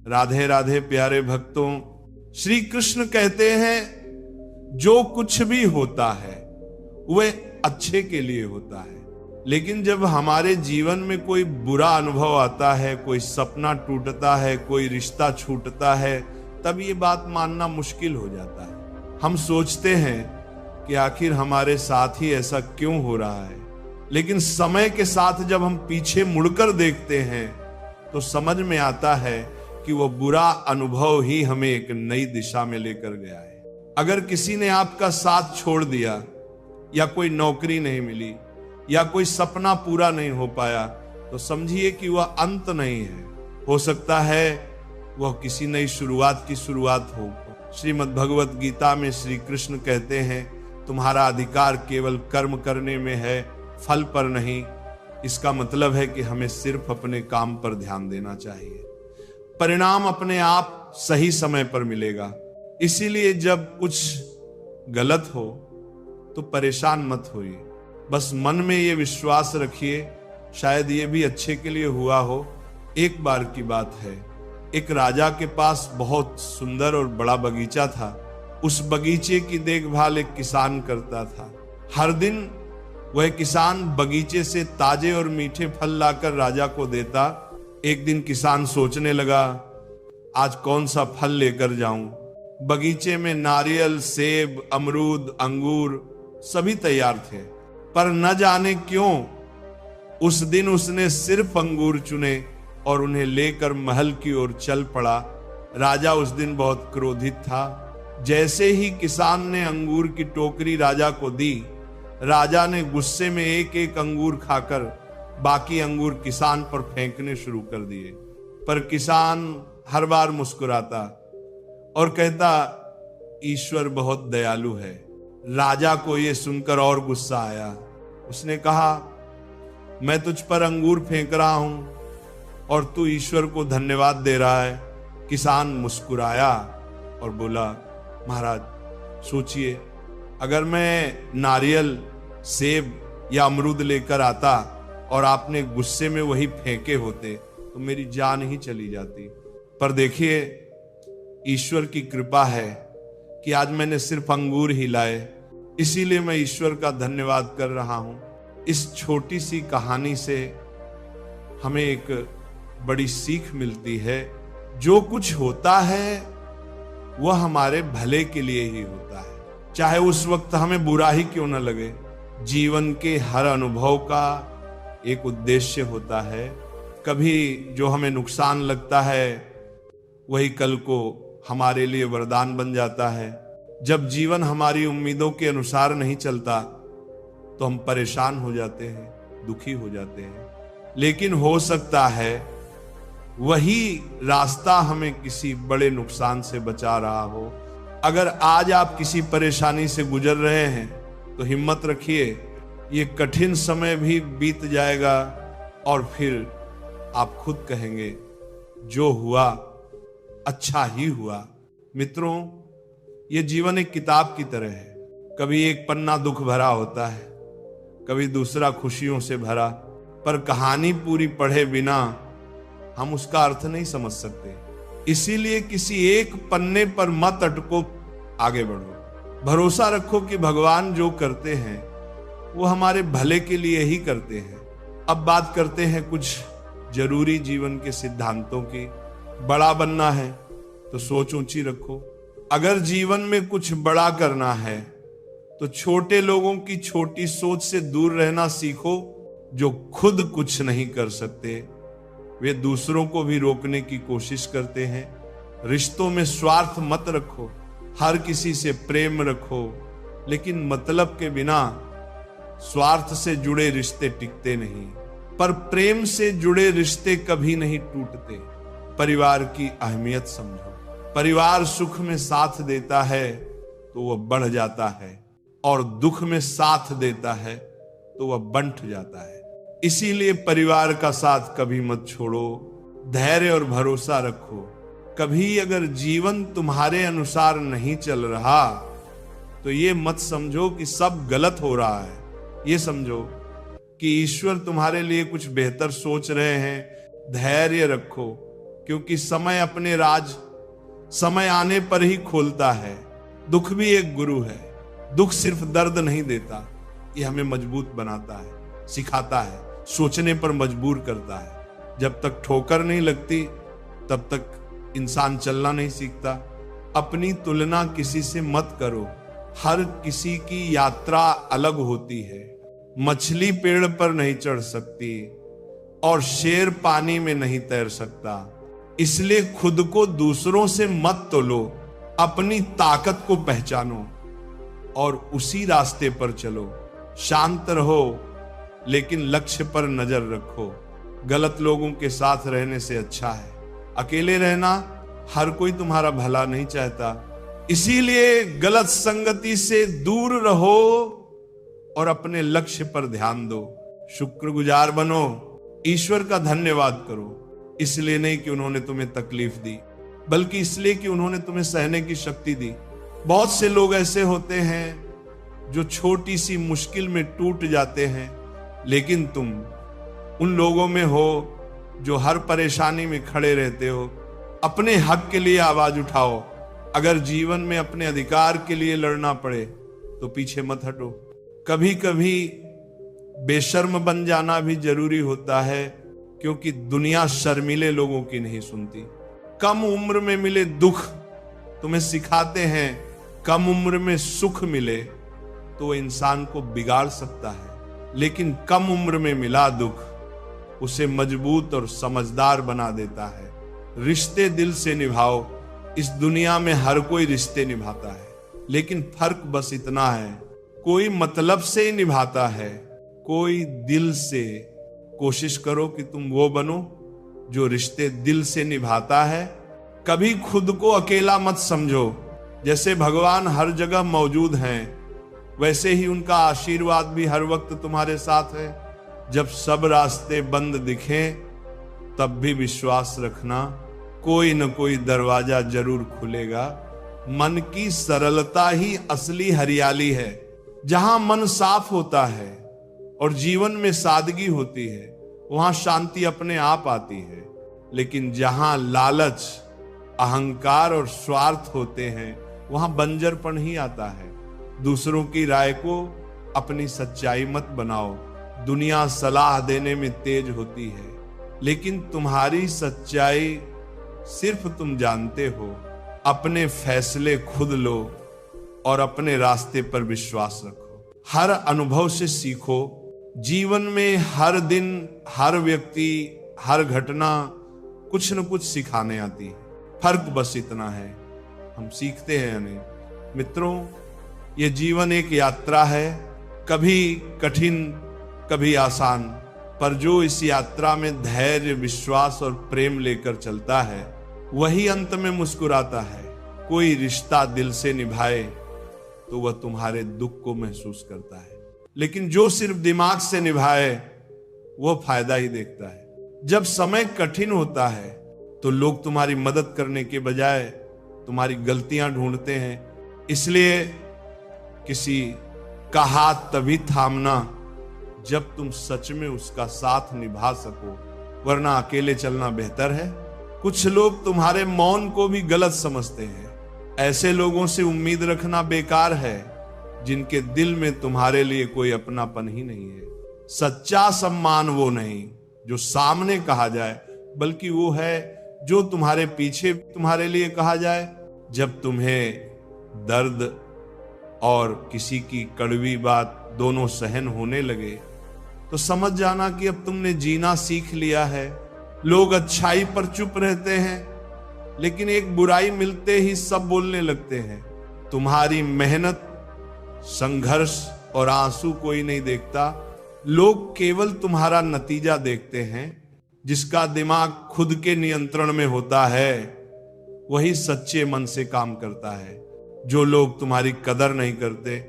राधे राधे प्यारे भक्तों, श्री कृष्ण कहते हैं जो कुछ भी होता है वह अच्छे के लिए होता है। लेकिन जब हमारे जीवन में कोई बुरा अनुभव आता है, कोई सपना टूटता है, कोई रिश्ता छूटता है, तब ये बात मानना मुश्किल हो जाता है। हम सोचते हैं कि आखिर हमारे साथ ही ऐसा क्यों हो रहा है। लेकिन समय के साथ जब हम पीछे मुड़कर देखते हैं तो समझ में आता है कि वो बुरा अनुभव ही हमें एक नई दिशा में लेकर गया है। अगर किसी ने आपका साथ छोड़ दिया, या कोई नौकरी नहीं मिली, या कोई सपना पूरा नहीं हो पाया, तो समझिए कि वह अंत नहीं है। हो सकता है वह किसी नई शुरुआत की शुरुआत हो। श्रीमद् भगवत गीता में श्री कृष्ण कहते हैं, तुम्हारा अधिकार केवल कर्म करने में है, फल पर नहीं। इसका मतलब है कि हमें सिर्फ अपने काम पर ध्यान देना चाहिए। परिणाम अपने आप सही समय पर मिलेगा। इसीलिए जब कुछ गलत हो तो परेशान मत होइए, बस मन में ये विश्वास रखिए शायद ये भी अच्छे के लिए हुआ हो। एक बार की बात है, एक राजा के पास बहुत सुंदर और बड़ा बगीचा था। उस बगीचे की देखभाल एक किसान करता था। हर दिन वह किसान बगीचे से ताजे और मीठे फल लाकर राजा को देता। एक दिन किसान सोचने लगा, आज कौन सा फल लेकर जाऊं। बगीचे में नारियल, सेब, अमरूद, अंगूर सभी तैयार थे, पर न जाने क्यों उस दिन उसने सिर्फ अंगूर चुने और उन्हें लेकर महल की ओर चल पड़ा। राजा उस दिन बहुत क्रोधित था। जैसे ही किसान ने अंगूर की टोकरी राजा को दी, राजा ने गुस्से में एक एक अंगूर खाकर बाकी अंगूर किसान पर फेंकने शुरू कर दिए। पर किसान हर बार मुस्कुराता और कहता, ईश्वर बहुत दयालु है। राजा को यह सुनकर और गुस्सा आया। उसने कहा, मैं तुझ पर अंगूर फेंक रहा हूं और तू ईश्वर को धन्यवाद दे रहा है। किसान मुस्कुराया और बोला, महाराज सोचिए, अगर मैं नारियल, सेब या अमरूद लेकर आता और आपने गुस्से में वही फेंके होते तो मेरी जान ही चली जाती। पर देखिए, ईश्वर की कृपा है कि आज मैंने सिर्फ अंगूर ही लाए, इसीलिए मैं ईश्वर का धन्यवाद कर रहा हूं। इस छोटी सी कहानी से हमें एक बड़ी सीख मिलती है। जो कुछ होता है वह हमारे भले के लिए ही होता है, चाहे उस वक्त हमें बुरा ही क्यों न लगे। जीवन के हर अनुभव का एक उद्देश्य होता है। कभी जो हमें नुकसान लगता है वही कल को हमारे लिए वरदान बन जाता है। जब जीवन हमारी उम्मीदों के अनुसार नहीं चलता तो हम परेशान हो जाते हैं, दुखी हो जाते हैं। लेकिन हो सकता है वही रास्ता हमें किसी बड़े नुकसान से बचा रहा हो। अगर आज आप किसी परेशानी से गुजर रहे हैं तो हिम्मत रखिए, ये कठिन समय भी बीत जाएगा और फिर आप खुद कहेंगे, जो हुआ अच्छा ही हुआ। मित्रों, ये जीवन एक किताब की तरह है। कभी एक पन्ना दुख भरा होता है, कभी दूसरा खुशियों से भरा। पर कहानी पूरी पढ़े बिना हम उसका अर्थ नहीं समझ सकते। इसीलिए किसी एक पन्ने पर मत अटको, आगे बढ़ो। भरोसा रखो कि भगवान जो करते हैं वो हमारे भले के लिए ही करते हैं। अब बात करते हैं कुछ जरूरी जीवन के सिद्धांतों की। बड़ा बनना है तो सोच ऊंची रखो। अगर जीवन में कुछ बड़ा करना है तो छोटे लोगों की छोटी सोच से दूर रहना सीखो, जो खुद कुछ नहीं कर सकते। वे दूसरों को भी रोकने की कोशिश करते हैं। रिश्तों में स्वार्थ मत रखो, हर किसी से प्रेम रखो, लेकिन मतलब के बिना स्वार्थ से जुड़े रिश्ते टिकते नहीं। पर प्रेम से जुड़े रिश्ते कभी नहीं टूटते। परिवार की अहमियत समझो। परिवार सुख में साथ देता है तो वह बढ़ जाता है, और दुख में साथ देता है तो वह बंट जाता है। इसीलिए परिवार का साथ कभी मत छोड़ो। धैर्य और भरोसा रखो। कभी अगर जीवन तुम्हारे अनुसार नहीं चल रहा तो ये मत समझो कि सब गलत हो रहा है। ये समझो कि ईश्वर तुम्हारे लिए कुछ बेहतर सोच रहे हैं। धैर्य रखो, क्योंकि समय अपने राज समय आने पर ही खोलता है। दुख भी एक गुरु है। दुख सिर्फ दर्द नहीं देता, ये हमें मजबूत बनाता है, सिखाता है, सोचने पर मजबूर करता है। जब तक ठोकर नहीं लगती तब तक इंसान चलना नहीं सीखता। अपनी तुलना किसी से मत करो, हर किसी की यात्रा अलग होती है। मछली पेड़ पर नहीं चढ़ सकती और शेर पानी में नहीं तैर सकता। इसलिए खुद को दूसरों से मत तोलो, अपनी ताकत को पहचानो और उसी रास्ते पर चलो। शांत रहो लेकिन लक्ष्य पर नजर रखो। गलत लोगों के साथ रहने से अच्छा है अकेले रहना। हर कोई तुम्हारा भला नहीं चाहता, इसीलिए गलत संगति से दूर रहो और अपने लक्ष्य पर ध्यान दो। शुक्रगुजार बनो, ईश्वर का धन्यवाद करो, इसलिए नहीं कि उन्होंने तुम्हें तकलीफ दी, बल्कि इसलिए कि उन्होंने तुम्हें सहने की शक्ति दी। बहुत से लोग ऐसे होते हैं जो छोटी सी मुश्किल में टूट जाते हैं, लेकिन तुम उन लोगों में हो जो हर परेशानी में खड़े रहते हो। अपने हक के लिए आवाज उठाओ। अगर जीवन में अपने अधिकार के लिए लड़ना पड़े तो पीछे मत हटो। कभी कभी बेशर्म बन जाना भी जरूरी होता है, क्योंकि दुनिया शर्मीले लोगों की नहीं सुनती। कम उम्र में मिले दुख तुम्हें सिखाते हैं, कम उम्र में सुख मिले तो इंसान को बिगाड़ सकता है, लेकिन कम उम्र में मिला दुख उसे मजबूत और समझदार बना देता है। रिश्ते दिल से निभाओ। इस दुनिया में हर कोई रिश्ते निभाता है, लेकिन फर्क बस इतना है, कोई मतलब से ही निभाता है, कोई दिल से। कोशिश करो कि तुम वो बनो जो रिश्ते दिल से निभाता है। कभी खुद को अकेला मत समझो। जैसे भगवान हर जगह मौजूद हैं, वैसे ही उनका आशीर्वाद भी हर वक्त तुम्हारे साथ है। जब सब रास्ते बंद दिखें तब भी विश्वास रखना, कोई न कोई दरवाजा जरूर खुलेगा। मन की सरलता ही असली हरियाली है। जहां मन साफ होता है और जीवन में सादगी होती है, वहां शांति अपने आप आती है। लेकिन जहां लालच, अहंकार और स्वार्थ होते हैं, वहां बंजरपन ही आता है। दूसरों की राय को अपनी सच्चाई मत बनाओ। दुनिया सलाह देने में तेज होती है, लेकिन तुम्हारी सच्चाई सिर्फ तुम जानते हो। अपने फैसले खुद लो और अपने रास्ते पर विश्वास रखो। हर अनुभव से सीखो। जीवन में हर दिन, हर व्यक्ति, हर घटना कुछ न कुछ सिखाने आती है। फर्क बस इतना है, हम सीखते हैं या नहीं। मित्रों, ये जीवन एक यात्रा है, कभी कठिन कभी आसान, पर जो इस यात्रा में धैर्य, विश्वास और प्रेम लेकर चलता है, वही अंत में मुस्कुराता है। कोई रिश्ता दिल से निभाए तो वह तुम्हारे दुख को महसूस करता है, लेकिन जो सिर्फ दिमाग से निभाए वह फायदा ही देखता है। जब समय कठिन होता है तो लोग तुम्हारी मदद करने के बजाय तुम्हारी गलतियां ढूंढते हैं। इसलिए किसी का हाथ तभी थामना जब तुम सच में उसका साथ निभा सको, वरना अकेले चलना बेहतर है। कुछ लोग तुम्हारे मौन को भी गलत समझते हैं। ऐसे लोगों से उम्मीद रखना बेकार है जिनके दिल में तुम्हारे लिए कोई अपनापन ही नहीं है। सच्चा सम्मान वो नहीं जो सामने कहा जाए, बल्कि वो है जो तुम्हारे पीछे तुम्हारे लिए कहा जाए। जब तुम्हें दर्द और किसी की कड़वी बात दोनों सहन होने लगे तो समझ जाना कि अब तुमने जीना सीख लिया है। लोग अच्छाई पर चुप रहते हैं, लेकिन एक बुराई मिलते ही सब बोलने लगते हैं। तुम्हारी मेहनत, संघर्ष और आंसू कोई नहीं देखता। लोग केवल तुम्हारा नतीजा देखते हैं। जिसका दिमाग खुद के नियंत्रण में होता है वही सच्चे मन से काम करता है। जो लोग तुम्हारी कदर नहीं करते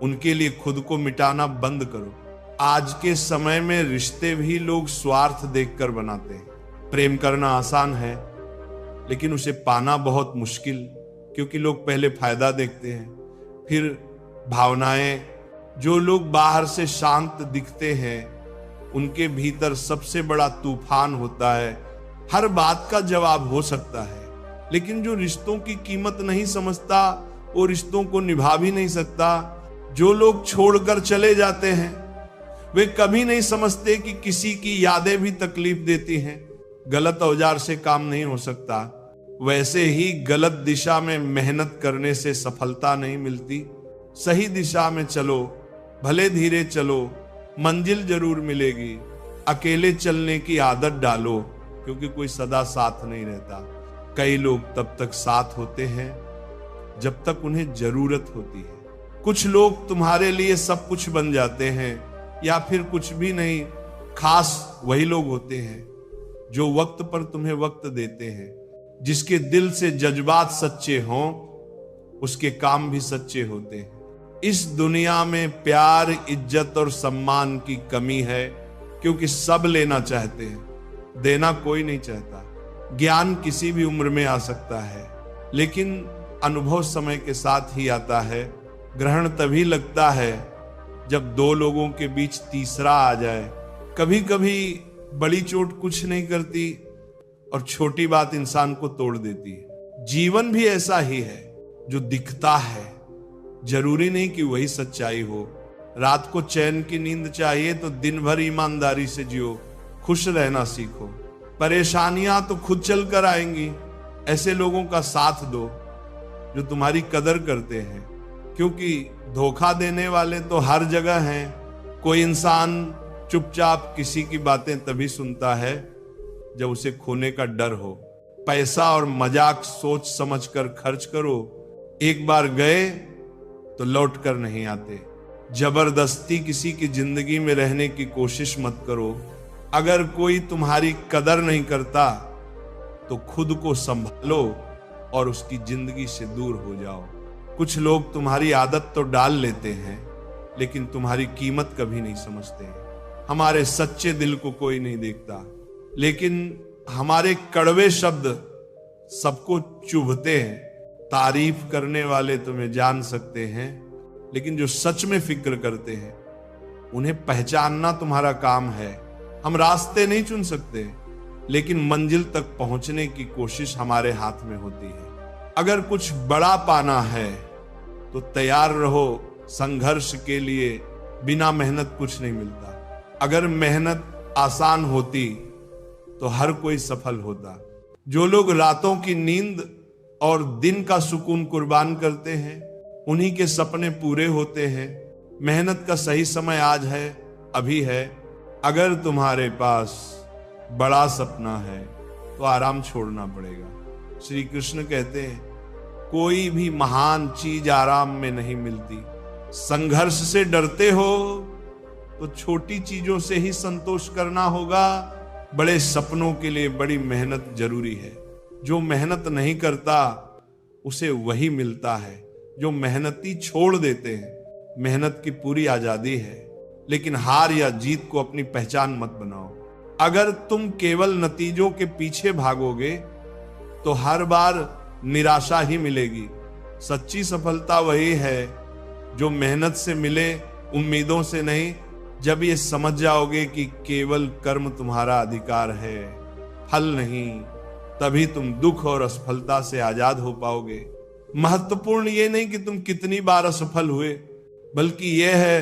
उनके लिए खुद को मिटाना बंद करो। आज के समय में रिश्ते भी लोग स्वार्थ देखकर बनाते हैं। प्रेम करना आसान है, लेकिन उसे पाना बहुत मुश्किल, क्योंकि लोग पहले फायदा देखते हैं, फिर भावनाएं। जो लोग बाहर से शांत दिखते हैं उनके भीतर सबसे बड़ा तूफान होता है। हर बात का जवाब हो सकता है, लेकिन जो रिश्तों की कीमत नहीं समझता वो रिश्तों को निभा भी नहीं सकता। जो लोग छोड़कर चले जाते हैं वे कभी नहीं समझते कि किसी की यादें भी तकलीफ देती हैं। गलत औजार से काम नहीं हो सकता, वैसे ही गलत दिशा में मेहनत करने से सफलता नहीं मिलती। सही दिशा में चलो, भले धीरे चलो, मंजिल जरूर मिलेगी। अकेले चलने की आदत डालो, क्योंकि कोई सदा साथ नहीं रहता। कई लोग तब तक साथ होते हैं जब तक उन्हें जरूरत होती है। कुछ लोग तुम्हारे लिए सब कुछ बन जाते हैं, या फिर कुछ भी नहीं। खास वही लोग होते हैं जो वक्त पर तुम्हें वक्त देते हैं। जिसके दिल से जज्बात सच्चे हों उसके काम भी सच्चे होते हैं। इस दुनिया में प्यार, इज्जत और सम्मान की कमी है, क्योंकि सब लेना चाहते हैं, देना कोई नहीं चाहता। ज्ञान किसी भी उम्र में आ सकता है, लेकिन अनुभव समय के साथ ही आता है। ग्रहण तभी लगता है जब दो लोगों के बीच तीसरा आ जाए। कभी कभी बड़ी चोट कुछ नहीं करती और छोटी बात इंसान को तोड़ देती है। जीवन भी ऐसा ही है, जो दिखता है जरूरी नहीं कि वही सच्चाई हो। रात को चैन की नींद चाहिए तो दिन भर ईमानदारी से जियो, खुश रहना सीखो। परेशानियां तो खुद चल कर आएंगी। ऐसे लोगों का साथ दो जो तुम्हारी कदर करते हैं, क्योंकि धोखा देने वाले तो हर जगह हैं। कोई इंसान चुपचाप किसी की बातें तभी सुनता है जब उसे खोने का डर हो। पैसा और मजाक सोच समझ कर खर्च करो, एक बार गए तो लौट कर नहीं आते। जबरदस्ती किसी की जिंदगी में रहने की कोशिश मत करो। अगर कोई तुम्हारी कदर नहीं करता तो खुद को संभालो और उसकी जिंदगी से दूर हो जाओ। कुछ लोग तुम्हारी आदत तो डाल लेते हैं, लेकिन तुम्हारी कीमत कभी नहीं समझते। हमारे सच्चे दिल को कोई नहीं देखता, लेकिन हमारे कड़वे शब्द सबको चुभते हैं। तारीफ करने वाले तुम्हें जान सकते हैं, लेकिन जो सच में फिक्र करते हैं उन्हें पहचानना तुम्हारा काम है। हम रास्ते नहीं चुन सकते, लेकिन मंजिल तक पहुंचने की कोशिश हमारे हाथ में होती है। अगर कुछ बड़ा पाना है तो तैयार रहो संघर्ष के लिए। बिना मेहनत कुछ नहीं मिलता। अगर मेहनत आसान होती तो हर कोई सफल होता। जो लोग रातों की नींद और दिन का सुकून कुर्बान करते हैं उन्हीं के सपने पूरे होते हैं। मेहनत का सही समय आज है, अभी है। अगर तुम्हारे पास बड़ा सपना है तो आराम छोड़ना पड़ेगा। श्री कृष्ण कहते हैं, कोई भी महान चीज आराम में नहीं मिलती। संघर्ष से डरते हो तो छोटी चीजों से ही संतोष करना होगा। बड़े सपनों के लिए बड़ी मेहनत जरूरी है। जो मेहनत नहीं करता उसे वही मिलता है जो मेहनती छोड़ देते हैं। मेहनत की पूरी आजादी है, लेकिन हार या जीत को अपनी पहचान मत बनाओ। अगर तुम केवल नतीजों के पीछे भागोगे तो हर बार निराशा ही मिलेगी। सच्ची सफलता वही है जो मेहनत से मिले, उम्मीदों से नहीं। जब ये समझ जाओगे कि केवल कर्म तुम्हारा अधिकार है, फल नहीं, तभी तुम दुख और असफलता से आजाद हो पाओगे। महत्वपूर्ण ये नहीं कि तुम कितनी बार असफल हुए, बल्कि यह है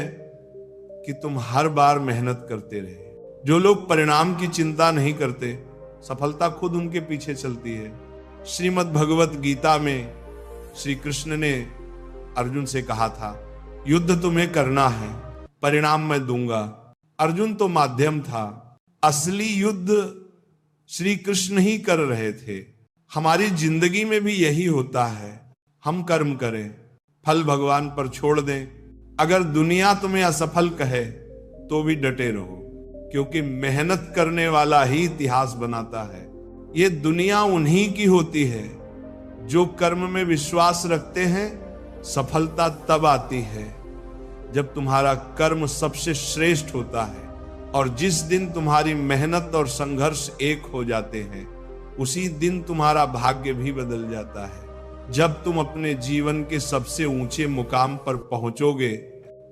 कि तुम हर बार मेहनत करते रहे। जो लोग परिणाम की चिंता नहीं करते, सफलता खुद उनके पीछे चलती है। श्रीमद् भगवत गीता में श्री कृष्ण ने अर्जुन से कहा था, युद्ध तुम्हें करना है, परिणाम मैं दूंगा। अर्जुन तो माध्यम था, असली युद्ध श्री कृष्ण ही कर रहे थे। हमारी जिंदगी में भी यही होता है। हम कर्म करें, फल भगवान पर छोड़ दें। अगर दुनिया तुम्हें असफल कहे तो भी डटे रहो, क्योंकि मेहनत करने वाला ही इतिहास बनाता है। ये दुनिया उन्हीं की होती है जो कर्म में विश्वास रखते हैं। सफलता तब आती है जब तुम्हारा कर्म सबसे श्रेष्ठ होता है, और जिस दिन तुम्हारी मेहनत और संघर्ष एक हो जाते हैं उसी दिन तुम्हारा भाग्य भी बदल जाता है। जब तुम अपने जीवन के सबसे ऊंचे मुकाम पर पहुंचोगे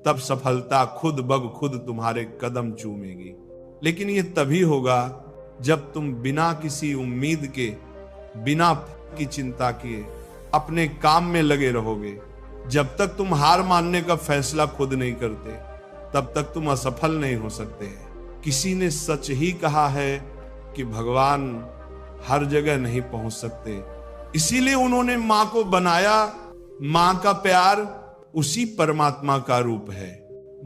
तब सफलता खुद ब खुद तुम्हारे कदम चूमेगी। लेकिन ये तभी होगा जब तुम बिना किसी उम्मीद के, बिना की चिंता किए अपने काम में लगे रहोगे, जब तक तुम हार मानने का फैसला खुद नहीं करते, तब तक तुम असफल नहीं हो सकते। किसी ने सच ही कहा है कि भगवान हर जगह नहीं पहुंच सकते, इसीलिए उन्होंने मां को बनाया। मां का प्यार उसी परमात्मा का रूप है।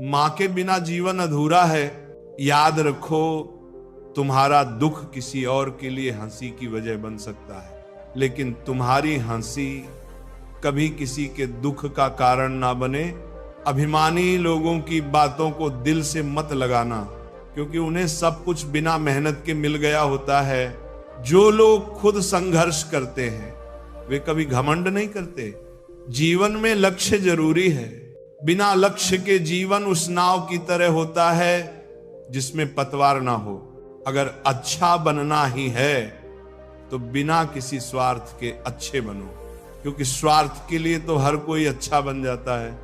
मां के बिना जीवन अधूरा है। याद रखो, तुम्हारा दुख किसी और के लिए हंसी की वजह बन सकता है, लेकिन तुम्हारी हंसी कभी किसी के दुख का कारण ना बने। अभिमानी लोगों की बातों को दिल से मत लगाना, क्योंकि उन्हें सब कुछ बिना मेहनत के मिल गया होता है। जो लोग खुद संघर्ष करते हैं वे कभी घमंड नहीं करते। जीवन में लक्ष्य जरूरी है। बिना लक्ष्य के जीवन उस नाव की तरह होता है जिसमें पतवार ना हो। अगर अच्छा बनना ही है तो बिना किसी स्वार्थ के अच्छे बनो, क्योंकि स्वार्थ के लिए तो हर कोई अच्छा बन जाता है।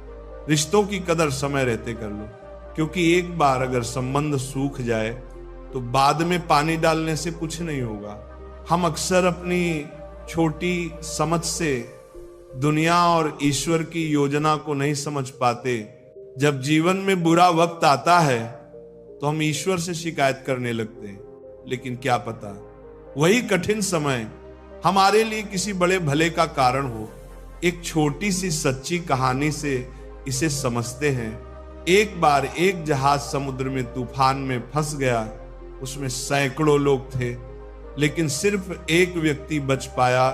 रिश्तों की कदर समय रहते कर लो, क्योंकि एक बार अगर संबंध सूख जाए तो बाद में पानी डालने से कुछ नहीं होगा। हम अक्सर अपनी छोटी समझ से दुनिया और ईश्वर की योजना को नहीं समझ पाते। जब जीवन में बुरा वक्त आता है तो हम ईश्वर से शिकायत करने लगते हैं, लेकिन क्या पता वही कठिन समय हमारे लिए किसी बड़े भले का कारण हो। एक छोटी सी सच्ची कहानी से इसे समझते हैं। एक बार एक जहाज समुद्र में तूफान में फंस गया। उसमें सैकड़ों लोग थे, लेकिन सिर्फ एक व्यक्ति बच पाया।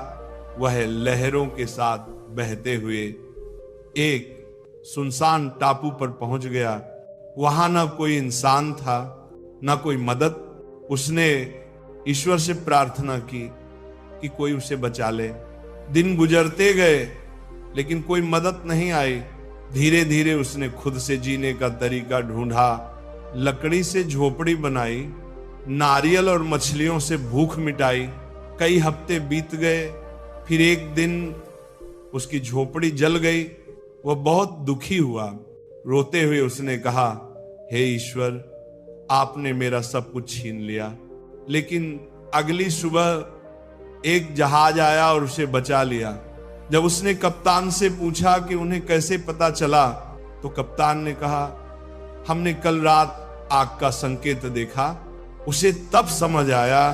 वह लहरों के साथ बहते हुए एक सुनसान टापू पर पहुंच गया। वहां ना कोई इंसान था, ना कोई मदद। उसने ईश्वर से प्रार्थना की कि कोई उसे बचा ले। दिन गुजरते गए, लेकिन कोई मदद नहीं आई। धीरे धीरे उसने खुद से जीने का तरीका ढूंढा। लकड़ी से झोपड़ी बनाई, नारियल और मछलियों से भूख मिटाई। कई हफ्ते बीत गए। फिर एक दिन उसकी झोपड़ी जल गई। वह बहुत दुखी हुआ। रोते हुए उसने कहा, हे ईश्वर, आपने मेरा सब कुछ छीन लिया। लेकिन अगली सुबह एक जहाज आया और उसे बचा लिया। जब उसने कप्तान से पूछा कि उन्हें कैसे पता चला, तो कप्तान ने कहा, हमने कल रात आग का संकेत देखा। उसे तब समझ आया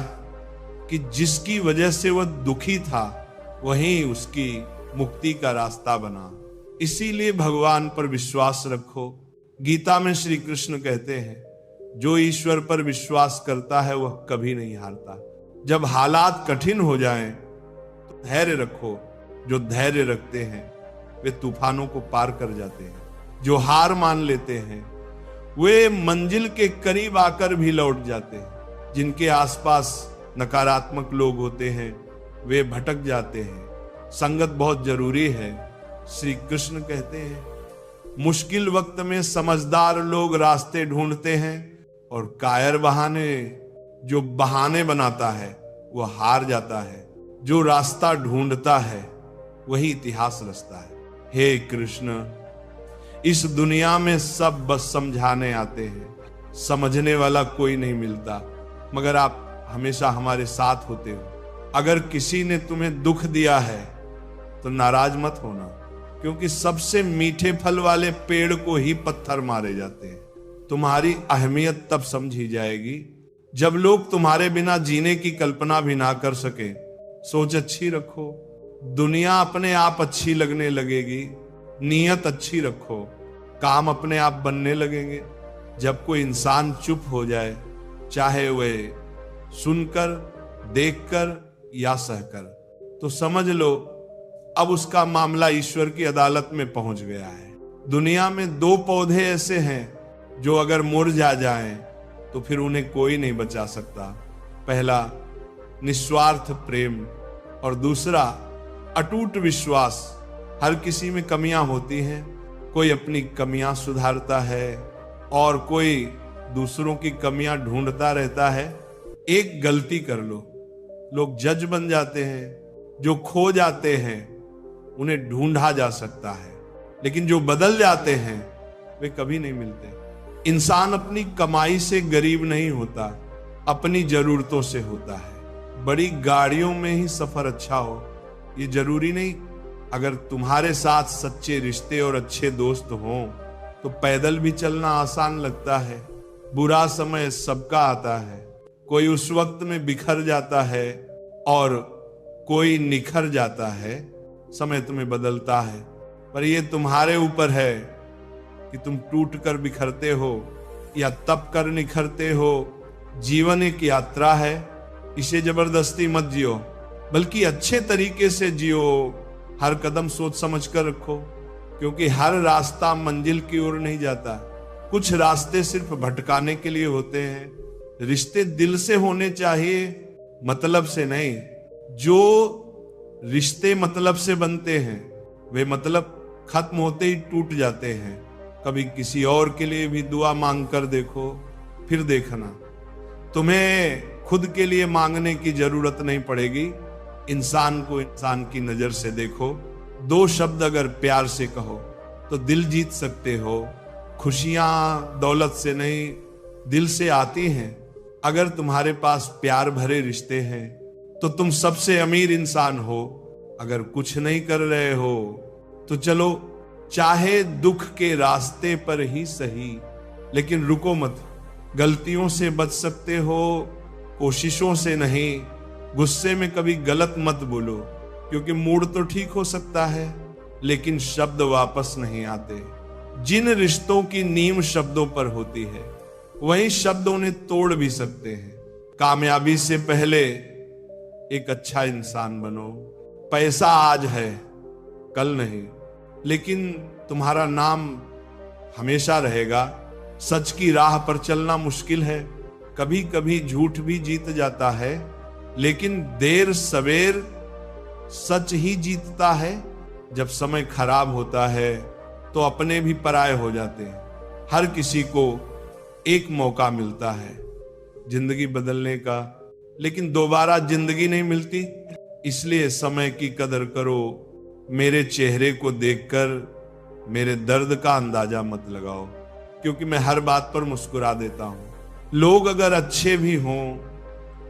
कि जिसकी वजह से वह दुखी था वही उसकी मुक्ति का रास्ता बना। इसीलिए भगवान पर विश्वास रखो। गीता में श्री कृष्ण कहते हैं, जो ईश्वर पर विश्वास करता है वह कभी नहीं हारता। जब हालात कठिन हो जाएं तो धैर्य रखो। जो धैर्य रखते हैं वे तूफानों को पार कर जाते हैं। जो हार मान लेते हैं वे मंजिल के करीब आकर भी लौट जाते हैं। जिनके आसपास नकारात्मक लोग होते हैं वे भटक जाते हैं। संगत बहुत जरूरी है। श्री कृष्ण कहते हैं, मुश्किल वक्त में समझदार लोग रास्ते ढूंढते हैं, और कायर जो बहाने बनाता है वह हार जाता है। जो रास्ता ढूंढता है वही इतिहास रचता है। हे कृष्ण, इस दुनिया में सब बस समझाने आते हैं, समझने वाला कोई नहीं मिलता, मगर आप हमेशा हमारे साथ होते हो। अगर किसी ने तुम्हें दुख दिया है तो नाराज मत होना, क्योंकि सबसे मीठे फल वाले पेड़ को ही पत्थर मारे जाते हैं। तुम्हारी अहमियत तब समझी जाएगी जब लोग तुम्हारे बिना जीने की कल्पना भी ना कर सके। सोच अच्छी रखो, दुनिया अपने आप अच्छी लगने लगेगी। नीयत अच्छी रखो, काम अपने आप बनने लगेंगे। जब कोई इंसान चुप हो जाए, चाहे वह सुनकर, देखकर या सहकर, तो समझ लो अब उसका मामला ईश्वर की अदालत में पहुंच गया है। दुनिया में दो पौधे ऐसे हैं जो अगर मुरझा जाएं तो फिर उन्हें कोई नहीं बचा सकता। पहला निस्वार्थ प्रेम और दूसरा अटूट विश्वास। हर किसी में कमियां होती हैं, कोई अपनी कमियां सुधारता है और कोई दूसरों की कमियां ढूंढता रहता है। एक गलती कर लो, लोग जज बन जाते हैं। जो खो जाते हैं उन्हें ढूंढा जा सकता है, लेकिन जो बदल जाते हैं वे कभी नहीं मिलते। इंसान अपनी कमाई से गरीब नहीं होता, अपनी जरूरतों से होता है। बड़ी गाड़ियों में ही सफर अच्छा हो ये जरूरी नहीं। अगर तुम्हारे साथ सच्चे रिश्ते और अच्छे दोस्त हों तो पैदल भी चलना आसान लगता है। बुरा समय सबका आता है, कोई उस वक्त में बिखर जाता है और कोई निखर जाता है। समय तुम्हें बदलता है, पर यह तुम्हारे ऊपर है कि तुम टूट कर बिखरते हो या तप कर निखरते हो। जीवन एक यात्रा है, इसे जबरदस्ती मत जियो, बल्कि अच्छे तरीके से जियो। हर कदम सोच समझ कर रखो, क्योंकि हर रास्ता मंजिल की ओर नहीं जाता। कुछ रास्ते सिर्फ भटकाने के लिए होते हैं। रिश्ते दिल से होने चाहिए, मतलब से नहीं। जो रिश्ते मतलब से बनते हैं वे मतलब खत्म होते ही टूट जाते हैं। कभी किसी और के लिए भी दुआ मांग कर देखो, फिर देखना तुम्हें खुद के लिए मांगने की जरूरत नहीं पड़ेगी। इंसान को इंसान की नजर से देखो। 2 शब्द अगर प्यार से कहो तो दिल जीत सकते हो। खुशियां दौलत से नहीं, दिल से आती हैं। अगर तुम्हारे पास प्यार भरे रिश्ते हैं तो तुम सबसे अमीर इंसान हो। अगर कुछ नहीं कर रहे हो तो चलो, चाहे दुख के रास्ते पर ही सही, लेकिन रुको मत। गलतियों से बच सकते हो, कोशिशों से नहीं। गुस्से में कभी गलत मत बोलो, क्योंकि मूड तो ठीक हो सकता है लेकिन शब्द वापस नहीं आते। जिन रिश्तों की नींव शब्दों पर होती है वही शब्द उन्हें तोड़ भी सकते हैं। कामयाबी से पहले एक अच्छा इंसान बनो। पैसा आज है, कल नहीं, लेकिन तुम्हारा नाम हमेशा रहेगा। सच की राह पर चलना मुश्किल है, कभी कभी झूठ भी जीत जाता है, लेकिन देर सवेर सच ही जीतता है। जब समय खराब होता है तो अपने भी पराये हो जाते हैं। हर किसी को एक मौका मिलता है जिंदगी बदलने का, लेकिन दोबारा जिंदगी नहीं मिलती। इसलिए समय की कदर करो। मेरे चेहरे को देखकर मेरे दर्द का अंदाजा मत लगाओ, क्योंकि मैं हर बात पर मुस्कुरा देता हूं। लोग अगर अच्छे भी हों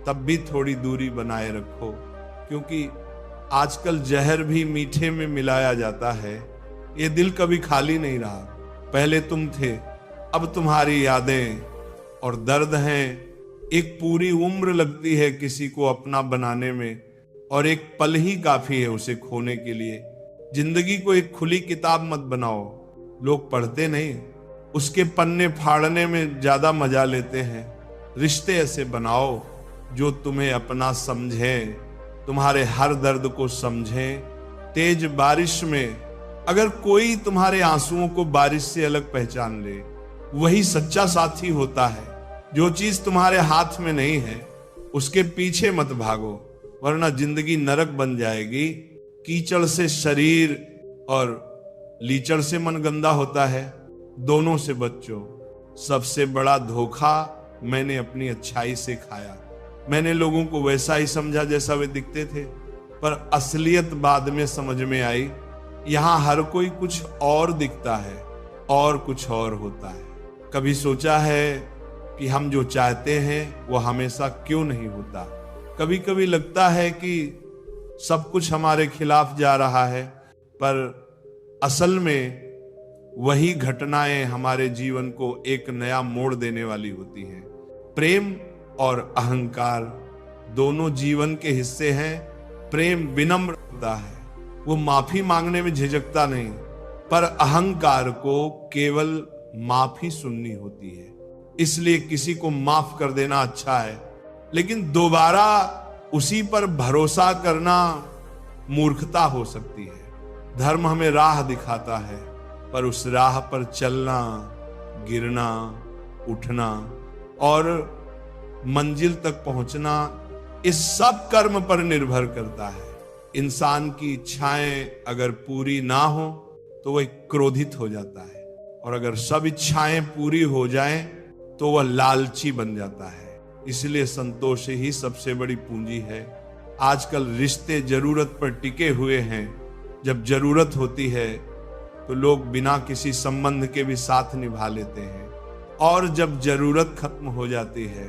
तब भी थोड़ी दूरी बनाए रखो, क्योंकि आजकल जहर भी मीठे में मिलाया जाता है। ये दिल कभी खाली नहीं रहा। पहले तुम थे, अब तुम्हारी यादें और दर्द हैं। एक पूरी उम्र लगती है किसी को अपना बनाने में, और एक पल ही काफी है उसे खोने के लिए। जिंदगी को एक खुली किताब मत बनाओ। लोग पढ़ते नहीं, उसके पन्ने फाड़ने में ज्यादा मजा लेते हैं। रिश्ते ऐसे बनाओ जो तुम्हें अपना समझें, तुम्हारे हर दर्द को समझें। तेज बारिश में अगर कोई तुम्हारे आंसुओं को बारिश से अलग पहचान ले, वही सच्चा साथी होता है। जो चीज तुम्हारे हाथ में नहीं है उसके पीछे मत भागो, वरना जिंदगी नरक बन जाएगी। कीचड़ से शरीर और लीचड़ से मन गंदा होता है, दोनों से बचो। सबसे बड़ा धोखा मैंने अपनी अच्छाई से खाया। मैंने लोगों को वैसा ही समझा जैसा वे दिखते थे, पर असलियत बाद में समझ में आई। यहाँ हर कोई कुछ और दिखता है और कुछ और होता है। कभी सोचा है कि हम जो चाहते हैं वो हमेशा क्यों नहीं होता? कभी कभी लगता है कि सब कुछ हमारे खिलाफ जा रहा है, पर असल में वही घटनाएं हमारे जीवन को एक नया मोड़ देने वाली होती हैं। प्रेम और अहंकार दोनों जीवन के हिस्से हैं। प्रेम विनम्र होता है, वो माफी मांगने में झिझकता नहीं, पर अहंकार को केवल माफी सुननी होती है। इसलिए किसी को माफ कर देना अच्छा है, लेकिन दोबारा उसी पर भरोसा करना मूर्खता हो सकती है। धर्म हमें राह दिखाता है, पर उस राह पर चलना, गिरना, उठना और मंजिल तक पहुंचना, इस सब कर्म पर निर्भर करता है। इंसान की इच्छाएं अगर पूरी ना हो तो वह क्रोधित हो जाता है, और अगर सब इच्छाएं पूरी हो जाएं तो वह लालची बन जाता है। इसलिए संतोष ही सबसे बड़ी पूंजी है। आजकल रिश्ते जरूरत पर टिके हुए हैं। जब जरूरत होती है तो लोग बिना किसी संबंध के भी साथ निभा लेते हैं, और जब जरूरत खत्म हो जाती है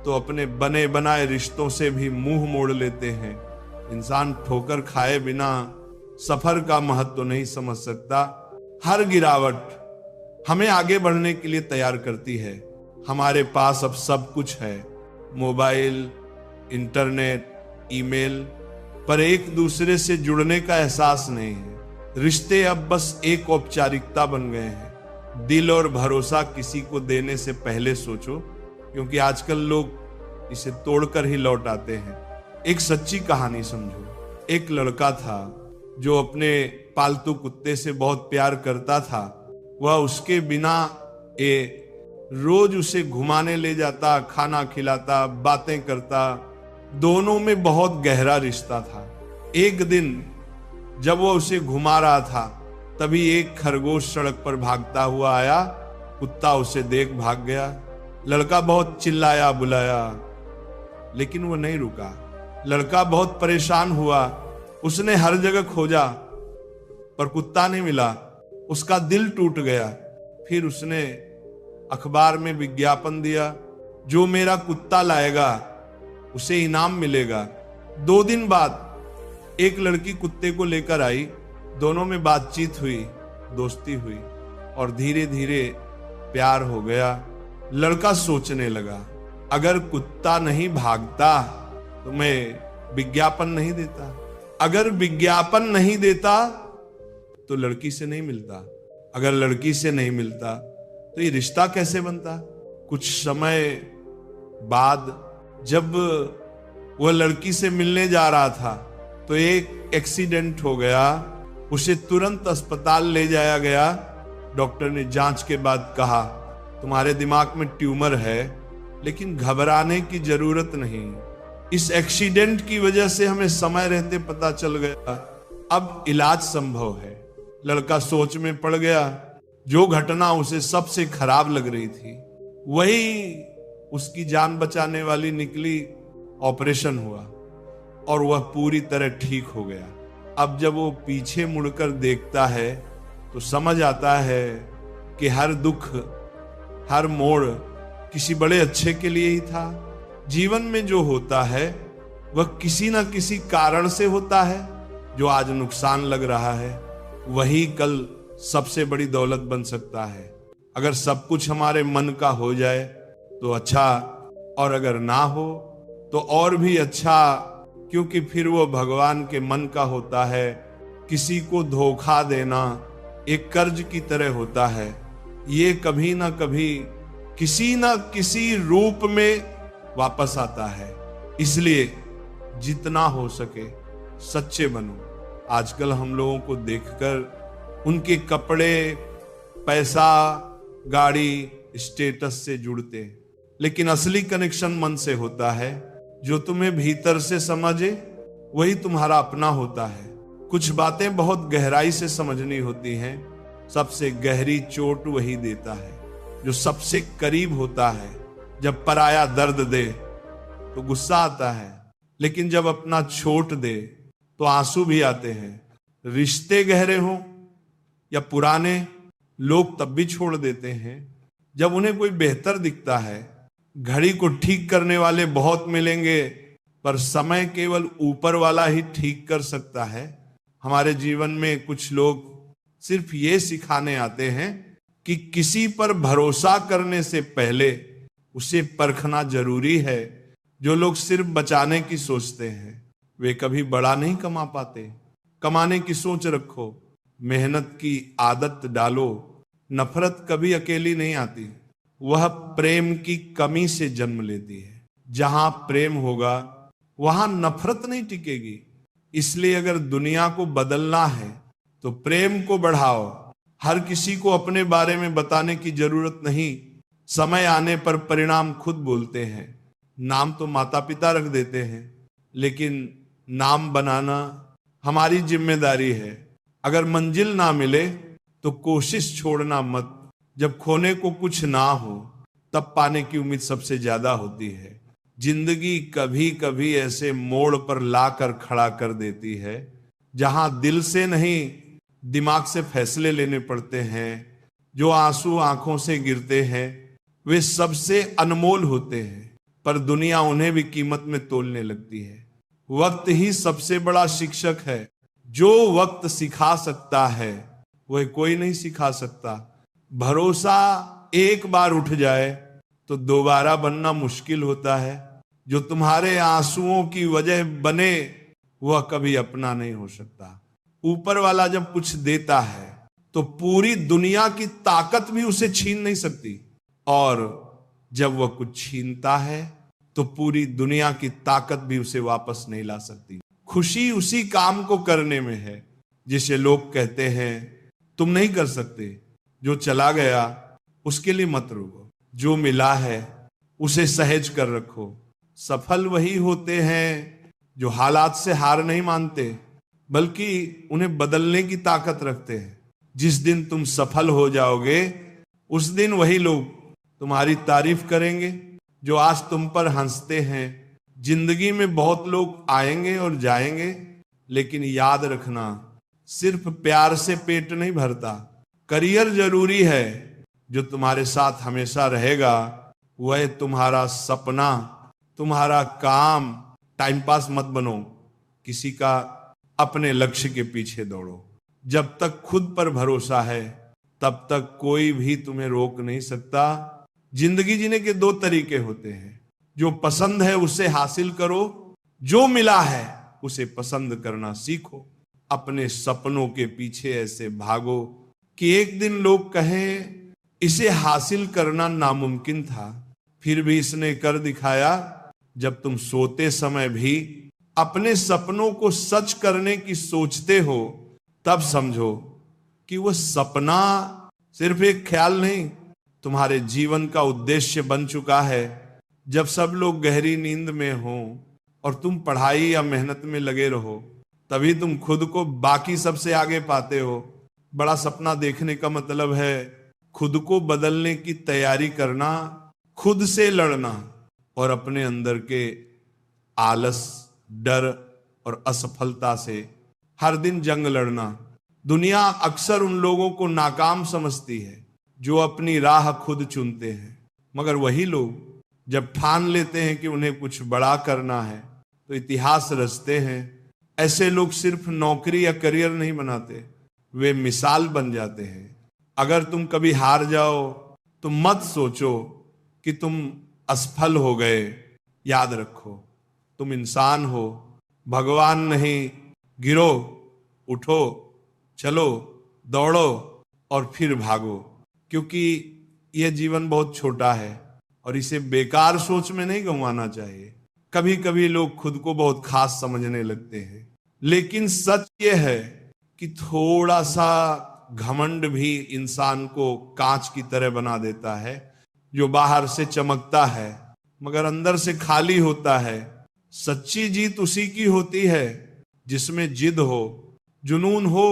तो अपने बने बनाए रिश्तों से भी मुंह मोड़ लेते हैं। इंसान ठोकर खाए बिना सफर का महत्व नहीं समझ सकता। हर गिरावट हमें आगे बढ़ने के लिए तैयार करती है। हमारे पास अब सब कुछ है, मोबाइल, इंटरनेट, ईमेल, पर एक दूसरे से जुड़ने का एहसास नहीं है। रिश्ते अब बस एक औपचारिकता बन गए हैं। दिल और भरोसा किसी को देने से पहले सोचो, क्योंकि आजकल लोग इसे तोड़कर ही लौट आते हैं। एक सच्ची कहानी समझो। एक लड़का था जो अपने पालतू कुत्ते से बहुत प्यार करता था। वह उसके बिना रोज उसे घुमाने ले जाता, खाना खिलाता, बातें करता। दोनों में बहुत गहरा रिश्ता था। एक दिन जब वह उसे घुमा रहा था, तभी एक खरगोश सड़क पर भागता हुआ आया। कुत्ता उसे देख भाग गया। लड़का बहुत चिल्लाया बुलाया, लेकिन वो नहीं रुका। लड़का बहुत परेशान हुआ। उसने हर जगह खोजा, पर कुत्ता नहीं मिला। उसका दिल टूट गया। फिर उसने अखबार में विज्ञापन दिया, जो मेरा कुत्ता लाएगा उसे इनाम मिलेगा। 2 दिन बाद एक लड़की कुत्ते को लेकर आई। दोनों में बातचीत हुई, दोस्ती हुई और धीरे धीरे प्यार हो गया। लड़का सोचने लगा, अगर कुत्ता नहीं भागता तो मैं विज्ञापन नहीं देता, अगर विज्ञापन नहीं देता तो लड़की से नहीं मिलता, अगर लड़की से नहीं मिलता तो ये रिश्ता कैसे बनता। कुछ समय बाद जब वह लड़की से मिलने जा रहा था तो एक एक्सीडेंट हो गया। उसे तुरंत अस्पताल ले जाया गया। डॉक्टर ने जांच के बाद कहा, तुम्हारे दिमाग में ट्यूमर है, लेकिन घबराने की जरूरत नहीं। इस एक्सीडेंट की वजह से हमें समय रहते पता चल गया, अब इलाज संभव है। लड़का सोच में पड़ गया। जो घटना उसे सबसे खराब लग रही थी, वही उसकी जान बचाने वाली निकली। ऑपरेशन हुआ और वह पूरी तरह ठीक हो गया। अब जब वो पीछे मुड़कर देखता है तो समझ आता है कि हर दुख, हर मोड़ किसी बड़े अच्छे के लिए ही था। जीवन में जो होता है वह किसी न किसी कारण से होता है। जो आज नुकसान लग रहा है वही कल सबसे बड़ी दौलत बन सकता है। अगर सब कुछ हमारे मन का हो जाए तो अच्छा, और अगर ना हो तो और भी अच्छा, क्योंकि फिर वो भगवान के मन का होता है। किसी को धोखा देना एक कर्ज की तरह होता है। ये कभी ना कभी किसी ना किसी रूप में वापस आता है। इसलिए जितना हो सके सच्चे बनो। आजकल हम लोगों को देखकर उनके कपड़े, पैसा, गाड़ी, स्टेटस से जुड़ते, लेकिन असली कनेक्शन मन से होता है। जो तुम्हें भीतर से समझे वही तुम्हारा अपना होता है। कुछ बातें बहुत गहराई से समझनी होती हैं। सबसे गहरी चोट वही देता है जो सबसे करीब होता है। जब पराया दर्द दे तो गुस्सा आता है, लेकिन जब अपना छोट दे तो आंसू भी आते हैं। रिश्ते गहरे हों या पुराने, लोग तब भी छोड़ देते हैं जब उन्हें कोई बेहतर दिखता है। घड़ी को ठीक करने वाले बहुत मिलेंगे, पर समय केवल ऊपर वाला ही ठीक कर सकता है। हमारे जीवन में कुछ लोग सिर्फ ये सिखाने आते हैं कि किसी पर भरोसा करने से पहले उसे परखना जरूरी है। जो लोग सिर्फ बचाने की सोचते हैं वे कभी बड़ा नहीं कमा पाते। कमाने की सोच रखो, मेहनत की आदत डालो। नफरत कभी अकेली नहीं आती, वह प्रेम की कमी से जन्म लेती है। जहां प्रेम होगा वहां नफरत नहीं टिकेगी। इसलिए अगर दुनिया को बदलना है तो प्रेम को बढ़ाओ। हर किसी को अपने बारे में बताने की जरूरत नहीं। समय आने पर परिणाम खुद बोलते हैं। नाम तो माता पिता रख देते हैं, लेकिन नाम बनाना हमारी जिम्मेदारी है। अगर मंजिल ना मिले तो कोशिश छोड़ना मत। जब खोने को कुछ ना हो तब पाने की उम्मीद सबसे ज्यादा होती है। जिंदगी कभी कभी ऐसे मोड़ पर लाकर खड़ा कर देती है जहां दिल से नहीं दिमाग से फैसले लेने पड़ते हैं। जो आंसू आंखों से गिरते हैं वे सबसे अनमोल होते हैं। पर दुनिया उन्हें भी कीमत में तोलने लगती है। वक्त ही सबसे बड़ा शिक्षक है। जो वक्त सिखा सकता है वह कोई नहीं सिखा सकता। भरोसा एक बार उठ जाए तो दोबारा बनना मुश्किल होता है। जो तुम्हारे आंसुओं की वजह बने वह कभी अपना नहीं हो सकता। ऊपर वाला जब कुछ देता है तो पूरी दुनिया की ताकत भी उसे छीन नहीं सकती, और जब वह कुछ छीनता है तो पूरी दुनिया की ताकत भी उसे वापस नहीं ला सकती। खुशी उसी काम को करने में है जिसे लोग कहते हैं तुम नहीं कर सकते। जो चला गया उसके लिए मत रोको, जो मिला है उसे सहज कर रखो। सफल वही होते हैं जो हालात से हार नहीं मानते बल्कि उन्हें बदलने की ताकत रखते हैं। जिस दिन तुम सफल हो जाओगे उस दिन वही लोग तुम्हारी तारीफ करेंगे जो आज तुम पर हंसते हैं। जिंदगी में बहुत लोग आएंगे और जाएंगे, लेकिन याद रखना सिर्फ प्यार से पेट नहीं भरता। करियर जरूरी है, जो तुम्हारे साथ हमेशा रहेगा वह तुम्हारा सपना, तुम्हारा काम। टाइम पास मत बनो किसी का, अपने लक्ष्य के पीछे दौड़ो। जब तक खुद पर भरोसा है तब तक कोई भी तुम्हें रोक नहीं सकता। जिंदगी जीने के दो तरीके होते हैं, जो पसंद है उसे हासिल करो, जो मिला है उसे पसंद करना सीखो। अपने सपनों के पीछे ऐसे भागो कि एक दिन लोग कहें इसे हासिल करना नामुमकिन था, फिर भी इसने कर दिखाया। जब तुम सोते समय भी अपने सपनों को सच करने की सोचते हो तब समझो कि वह सपना सिर्फ एक ख्याल नहीं, तुम्हारे जीवन का उद्देश्य बन चुका है। जब सब लोग गहरी नींद में हो और तुम पढ़ाई या मेहनत में लगे रहो, तभी तुम खुद को बाकी सबसे आगे पाते हो। बड़ा सपना देखने का मतलब है खुद को बदलने की तैयारी करना, खुद से लड़ना और अपने अंदर के आलस, डर और असफलता से हर दिन जंग लड़ना। दुनिया अक्सर उन लोगों को नाकाम समझती है जो अपनी राह खुद चुनते हैं, मगर वही लोग जब ठान लेते हैं कि उन्हें कुछ बड़ा करना है तो इतिहास रचते हैं। ऐसे लोग सिर्फ नौकरी या करियर नहीं बनाते, वे मिसाल बन जाते हैं। अगर तुम कभी हार जाओ तो मत सोचो कि तुम असफल हो गए। याद रखो तुम इंसान हो, भगवान नहीं। गिरो, उठो, चलो, दौड़ो और फिर भागो, क्योंकि यह जीवन बहुत छोटा है और इसे बेकार सोच में नहीं गंवाना चाहिए। कभी कभी लोग खुद को बहुत खास समझने लगते हैं, लेकिन सच यह है कि थोड़ा सा घमंड भी इंसान को कांच की तरह बना देता है, जो बाहर से चमकता है मगर अंदर से खाली होता है। सच्ची जीत उसी की होती है जिसमें जिद हो, जुनून हो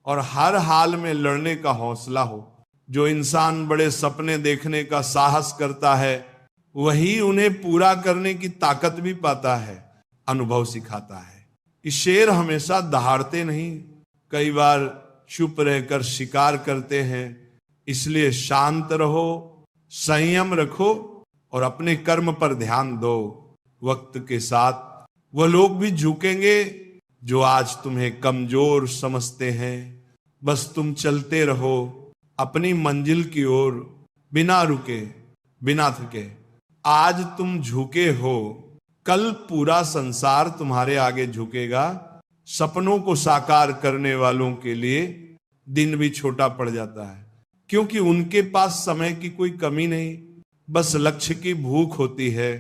और हर हाल में लड़ने का हौसला हो। जो इंसान बड़े सपने देखने का साहस करता है वही उन्हें पूरा करने की ताकत भी पाता है। अनुभव सिखाता है कि शेर हमेशा दहाड़ते नहीं, कई बार चुप रहकर शिकार करते हैं। इसलिए शांत रहो, संयम रखो और अपने कर्म पर ध्यान दो। वक्त के साथ वह लोग भी झुकेंगे जो आज तुम्हें कमजोर समझते हैं। बस तुम चलते रहो अपनी मंजिल की ओर, बिना रुके, बिना थके। आज तुम झुके हो, कल पूरा संसार तुम्हारे आगे झुकेगा। सपनों को साकार करने वालों के लिए दिन भी छोटा पड़ जाता है, क्योंकि उनके पास समय की कोई कमी नहीं, बस लक्ष्य की भूख होती है।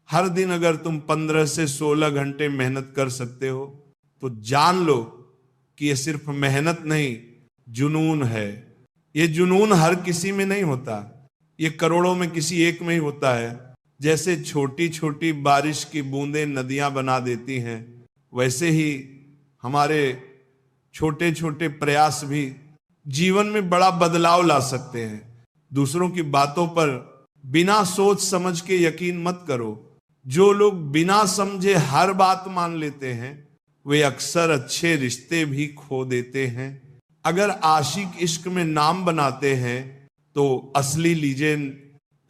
हर दिन अगर तुम 15 से 16 घंटे मेहनत कर सकते हो तो जान लो कि यह सिर्फ मेहनत नहीं, जुनून है। यह जुनून हर किसी में नहीं होता, ये करोड़ों में किसी एक में ही होता है। जैसे छोटी छोटी बारिश की बूंदें नदियां बना देती हैं, वैसे ही हमारे छोटे छोटे प्रयास भी जीवन में बड़ा बदलाव ला सकते हैं। दूसरों की बातों पर बिना सोच समझ के यकीन मत करो। जो लोग बिना समझे हर बात मान लेते हैं वे अक्सर अच्छे रिश्ते भी खो देते हैं। अगर आशिक इश्क में नाम बनाते हैं तो असली लीजेंड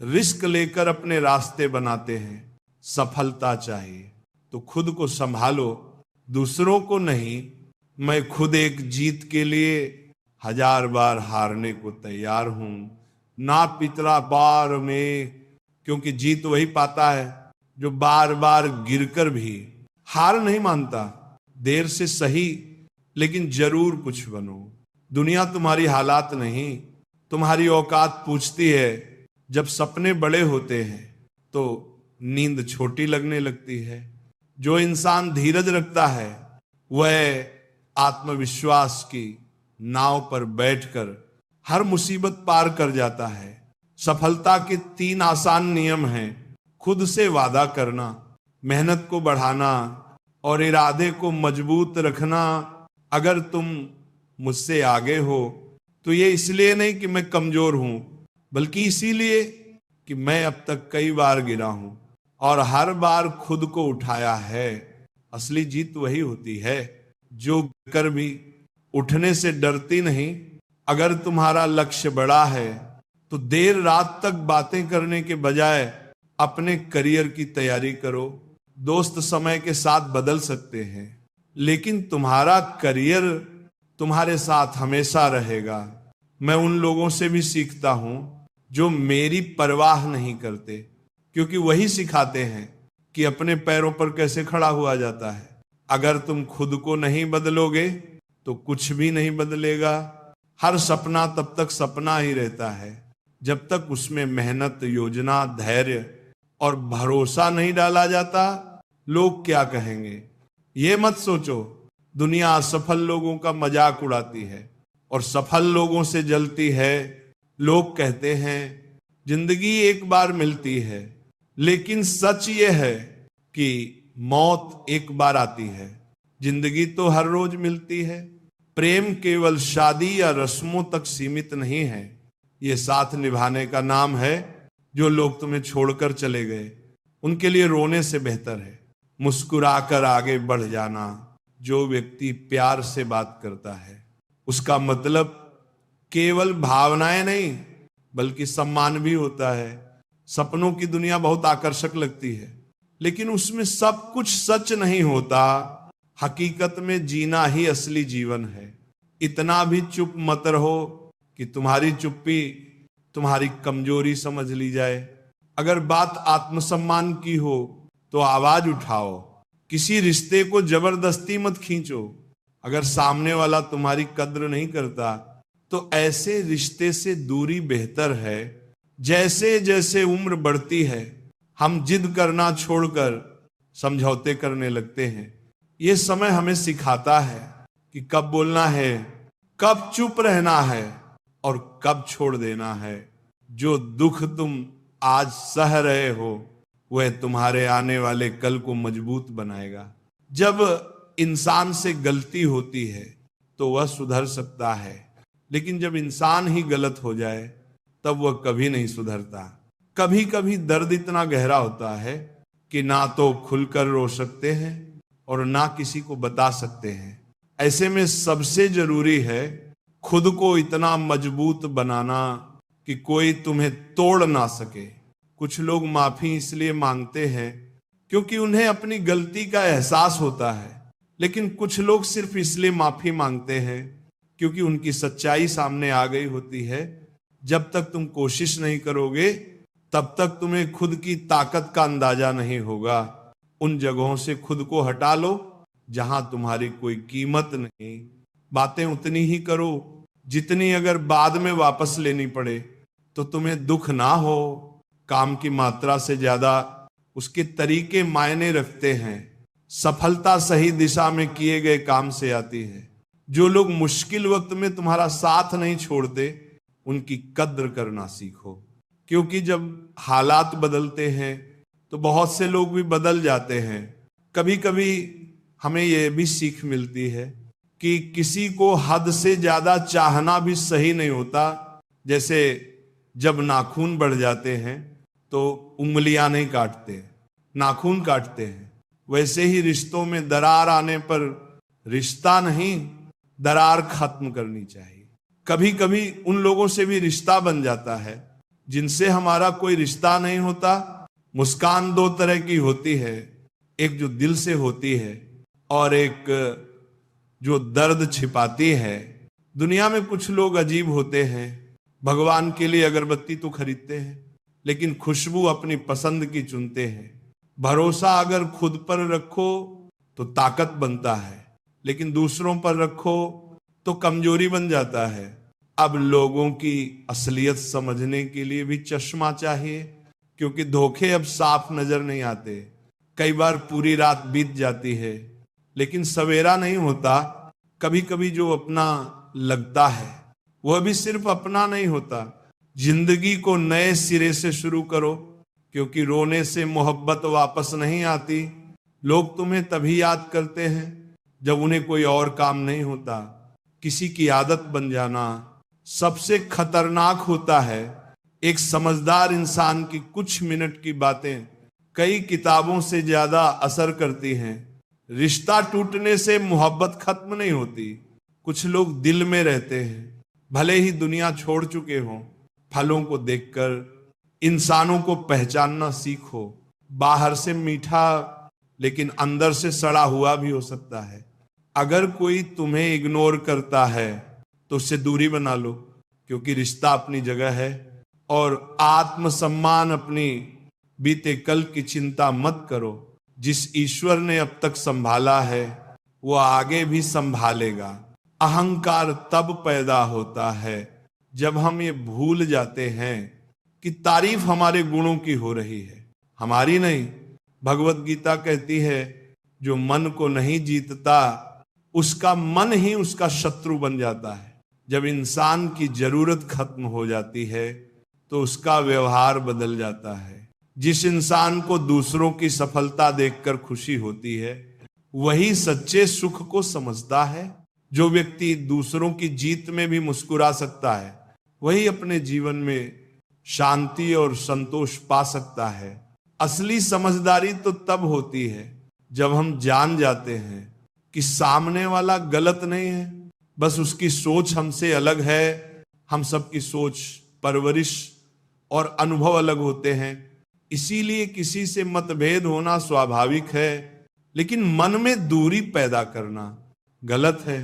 रिस्क लेकर अपने रास्ते बनाते हैं। सफलता चाहिए तो खुद को संभालो, दूसरों को नहीं। मैं खुद एक जीत के लिए 1000 बार हारने को तैयार हूं, ना पितरा बार में, क्योंकि जीत वही पाता है जो बार बार गिरकर भी हार नहीं मानता। देर से सही लेकिन जरूर कुछ बनो। दुनिया तुम्हारी हालात नहीं, तुम्हारी औकात पूछती है। जब सपने बड़े होते हैं तो नींद छोटी लगने लगती है। जो इंसान धीरज रखता है वह आत्मविश्वास की नाव पर बैठकर हर मुसीबत पार कर जाता है। सफलता के 3 आसान नियम हैं। खुद से वादा करना, मेहनत को बढ़ाना और इरादे को मजबूत रखना। अगर तुम मुझसे आगे हो तो ये इसलिए नहीं कि मैं कमजोर हूं, बल्कि इसीलिए कि मैं अब तक कई बार गिरा हूं और हर बार खुद को उठाया है। असली जीत वही होती है जो कर भी उठने से डरती नहीं। अगर तुम्हारा लक्ष्य बड़ा है तो देर रात तक बातें करने के बजाय अपने करियर की तैयारी करो। दोस्त समय के साथ बदल सकते हैं, लेकिन तुम्हारा करियर तुम्हारे साथ हमेशा रहेगा। मैं उन लोगों से भी सीखता हूं जो मेरी परवाह नहीं करते, क्योंकि वही सिखाते हैं कि अपने पैरों पर कैसे खड़ा हुआ जाता है। अगर तुम खुद को नहीं बदलोगे तो कुछ भी नहीं बदलेगा। हर सपना तब तक सपना ही रहता है जब तक उसमें मेहनत, योजना, धैर्य और भरोसा नहीं डाला जाता। लोग क्या कहेंगे ये मत सोचो। दुनिया असफल लोगों का मजाक उड़ाती है और सफल लोगों से जलती है। लोग कहते हैं जिंदगी एक बार मिलती है, लेकिन सच ये है कि मौत एक बार आती है। जिंदगी तो हर रोज मिलती है। प्रेम केवल शादी या रस्मों तक सीमित नहीं है। ये साथ निभाने का नाम है। जो लोग तुम्हें छोड़कर चले गए उनके लिए रोने से बेहतर है मुस्कुराकर आगे बढ़ जाना। जो व्यक्ति प्यार से बात करता है उसका मतलब केवल भावनाएं नहीं बल्कि सम्मान भी होता है। सपनों की दुनिया बहुत आकर्षक लगती है, लेकिन उसमें सब कुछ सच नहीं होता। हकीकत में जीना ही असली जीवन है। इतना भी चुप मत रहो कि तुम्हारी चुप्पी तुम्हारी कमजोरी समझ ली जाए। अगर बात आत्मसम्मान की हो तो आवाज उठाओ। किसी रिश्ते को जबरदस्ती मत खींचो। अगर सामने वाला तुम्हारी कद्र नहीं करता तो ऐसे रिश्ते से दूरी बेहतर है। जैसे जैसे उम्र बढ़ती है हम जिद करना छोड़कर समझौते करने लगते हैं। ये समय हमें सिखाता है कि कब बोलना है, कब चुप रहना है और कब छोड़ देना है। जो दुख तुम आज सह रहे हो वह तुम्हारे आने वाले कल को मजबूत बनाएगा। जब इंसान से गलती होती है तो वह सुधर सकता है, लेकिन जब इंसान ही गलत हो जाए तब वह कभी नहीं सुधरता। कभी कभी दर्द इतना गहरा होता है कि ना तो खुलकर रो सकते हैं और ना किसी को बता सकते हैं। ऐसे में सबसे जरूरी है खुद को इतना मजबूत बनाना कि कोई तुम्हें तोड़ ना सके। कुछ लोग माफी इसलिए मांगते हैं क्योंकि उन्हें अपनी गलती का एहसास होता है, लेकिन कुछ लोग सिर्फ इसलिए माफी मांगते हैं क्योंकि उनकी सच्चाई सामने आ गई होती है। जब तक तुम कोशिश नहीं करोगे तब तक तुम्हें खुद की ताकत का अंदाजा नहीं होगा। उन जगहों से खुद को हटा लो जहां तुम्हारी कोई कीमत नहीं। बातें उतनी ही करो जितनी अगर बाद में वापस लेनी पड़े तो तुम्हें दुख ना हो। काम की मात्रा से ज्यादा उसके तरीके मायने रखते हैं। सफलता सही दिशा में किए गए काम से आती है। जो लोग मुश्किल वक्त में तुम्हारा साथ नहीं छोड़ते उनकी कद्र करना सीखो, क्योंकि जब हालात बदलते हैं तो बहुत से लोग भी बदल जाते हैं। कभी कभी हमें यह भी सीख मिलती है कि किसी को हद से ज्यादा चाहना भी सही नहीं होता। जैसे जब नाखून बढ़ जाते हैं तो उंगलियां नहीं काटते, नाखून काटते हैं। वैसे ही रिश्तों में दरार आने पर रिश्ता नहीं, दरार खत्म करनी चाहिए। कभी कभी उन लोगों से भी रिश्ता बन जाता है जिनसे हमारा कोई रिश्ता नहीं होता। मुस्कान दो तरह की होती है, एक जो दिल से होती है और एक जो दर्द छिपाती है। दुनिया में कुछ लोग अजीब होते हैं, भगवान के लिए अगरबत्ती तो खरीदते हैं लेकिन खुशबू अपनी पसंद की चुनते हैं। भरोसा अगर खुद पर रखो तो ताकत बनता है, लेकिन दूसरों पर रखो तो कमजोरी बन जाता है। अब लोगों की असलियत समझने के लिए भी चश्मा चाहिए, क्योंकि धोखे अब साफ नजर नहीं आते। कई बार पूरी रात बीत जाती है लेकिन सवेरा नहीं होता। कभी कभी जो अपना लगता है वह भी सिर्फ अपना नहीं होता। जिंदगी को नए सिरे से शुरू करो, क्योंकि रोने से मोहब्बत वापस नहीं आती। लोग तुम्हें तभी याद करते हैं जब उन्हें कोई और काम नहीं होता। किसी की आदत बन जाना सबसे खतरनाक होता है। एक समझदार इंसान की कुछ मिनट की बातें कई किताबों से ज्यादा असर करती हैं। रिश्ता टूटने से मोहब्बत खत्म नहीं होती। कुछ लोग दिल में रहते हैं, भले ही दुनिया छोड़ चुके हों। फलों को देखकर इंसानों को पहचानना सीखो। बाहर से मीठा लेकिन अंदर से सड़ा हुआ भी हो सकता है। अगर कोई तुम्हें इग्नोर करता है तो उससे दूरी बना लो, क्योंकि रिश्ता अपनी जगह है। और आत्मसम्मान अपनी बीते कल की चिंता मत करो। जिस ईश्वर ने अब तक संभाला है वो आगे भी संभालेगा। अहंकार तब पैदा होता है जब हम ये भूल जाते हैं कि तारीफ हमारे गुणों की हो रही है, हमारी नहीं। भगवत गीता कहती है जो मन को नहीं जीतता उसका मन ही उसका शत्रु बन जाता है। जब इंसान की जरूरत खत्म हो जाती है तो उसका व्यवहार बदल जाता है। जिस इंसान को दूसरों की सफलता देखकर खुशी होती है वही सच्चे सुख को समझता है। जो व्यक्ति दूसरों की जीत में भी मुस्कुरा सकता है वही अपने जीवन में शांति और संतोष पा सकता है। असली समझदारी तो तब होती है जब हम जान जाते हैं कि सामने वाला गलत नहीं है, बस उसकी सोच हमसे अलग है। हम सबकी सोच, परवरिश और अनुभव अलग होते हैं, इसीलिए किसी से मतभेद होना स्वाभाविक है, लेकिन मन में दूरी पैदा करना गलत है।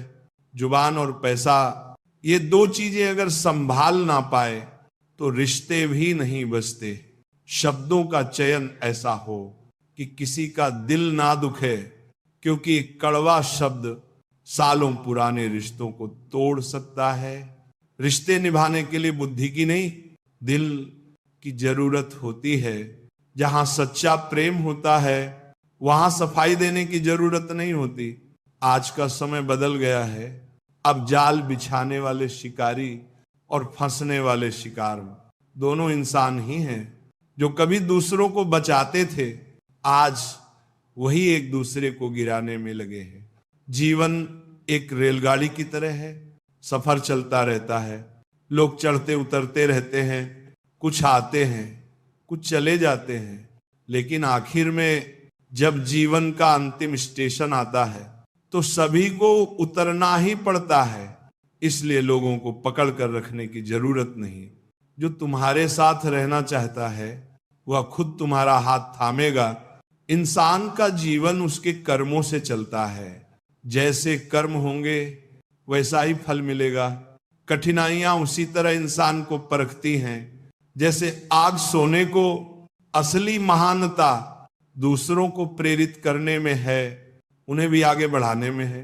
जुबान और पैसा, ये दो चीजें अगर संभाल ना पाए तो रिश्ते भी नहीं बचते। शब्दों का चयन ऐसा हो कि किसी का दिल ना दुखे, क्योंकि एक कड़वा शब्द सालों पुराने रिश्तों को तोड़ सकता है। रिश्ते निभाने के लिए बुद्धि की नहीं, दिल की जरूरत होती है। जहां सच्चा प्रेम होता है वहां सफाई देने की जरूरत नहीं होती। आज का समय बदल गया है। अब जाल बिछाने वाले शिकारी और फंसने वाले शिकार दोनों इंसान ही हैं। जो कभी दूसरों को बचाते थे आज वही एक दूसरे को गिराने में लगे हैं। जीवन एक रेलगाड़ी की तरह है, सफर चलता रहता है। लोग चढ़ते उतरते रहते हैं, कुछ आते हैं कुछ चले जाते हैं, लेकिन आखिर में जब जीवन का अंतिम स्टेशन आता है तो सभी को उतरना ही पड़ता है। इसलिए लोगों को पकड़ कर रखने की जरूरत नहीं। जो तुम्हारे साथ रहना चाहता है वह खुद तुम्हारा हाथ थामेगा। इंसान का जीवन उसके कर्मों से चलता है। जैसे कर्म होंगे वैसा ही फल मिलेगा। कठिनाइयां उसी तरह इंसान को परखती हैं। जैसे आग सोने को असली महानता दूसरों को प्रेरित करने में है, उन्हें भी आगे बढ़ाने में है।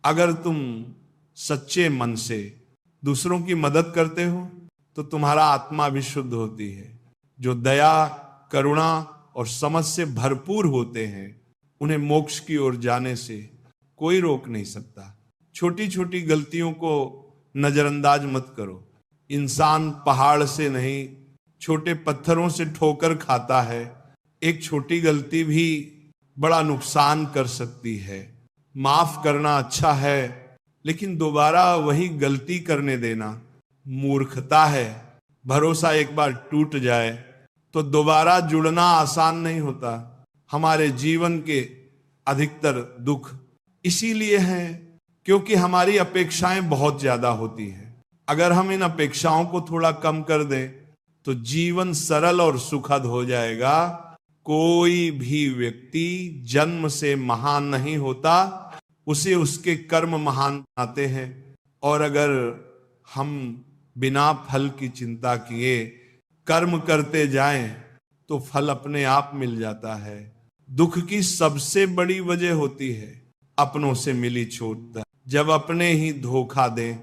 अगर तुम सच्चे मन से दूसरों की मदद करते हो तो तुम्हारा आत्मा भी शुद्ध होती है। जो दया, करुणा और समझ से भरपूर होते हैं उन्हें मोक्ष की ओर जाने से कोई रोक नहीं सकता। छोटी छोटी गलतियों को नजरअंदाज मत करो। इंसान पहाड़ से नहीं, छोटे पत्थरों से ठोकर खाता है। एक छोटी गलती भी बड़ा नुकसान कर सकती है। माफ करना अच्छा है, लेकिन दोबारा वही गलती करने देना मूर्खता है। भरोसा एक बार टूट जाए तो दोबारा जुड़ना आसान नहीं होता। हमारे जीवन के अधिकतर दुख इसीलिए हैं क्योंकि हमारी अपेक्षाएं बहुत ज्यादा होती हैं। अगर हम इन अपेक्षाओं को थोड़ा कम कर दें तो जीवन सरल और सुखद हो जाएगा। कोई भी व्यक्ति जन्म से महान नहीं होता, उसे उसके कर्म महान बनाते हैं। और अगर हम बिना फल की चिंता किए कर्म करते जाएं तो फल अपने आप मिल जाता है। दुख की सबसे बड़ी वजह होती है अपनों से मिली चोट। जब अपने ही धोखा दें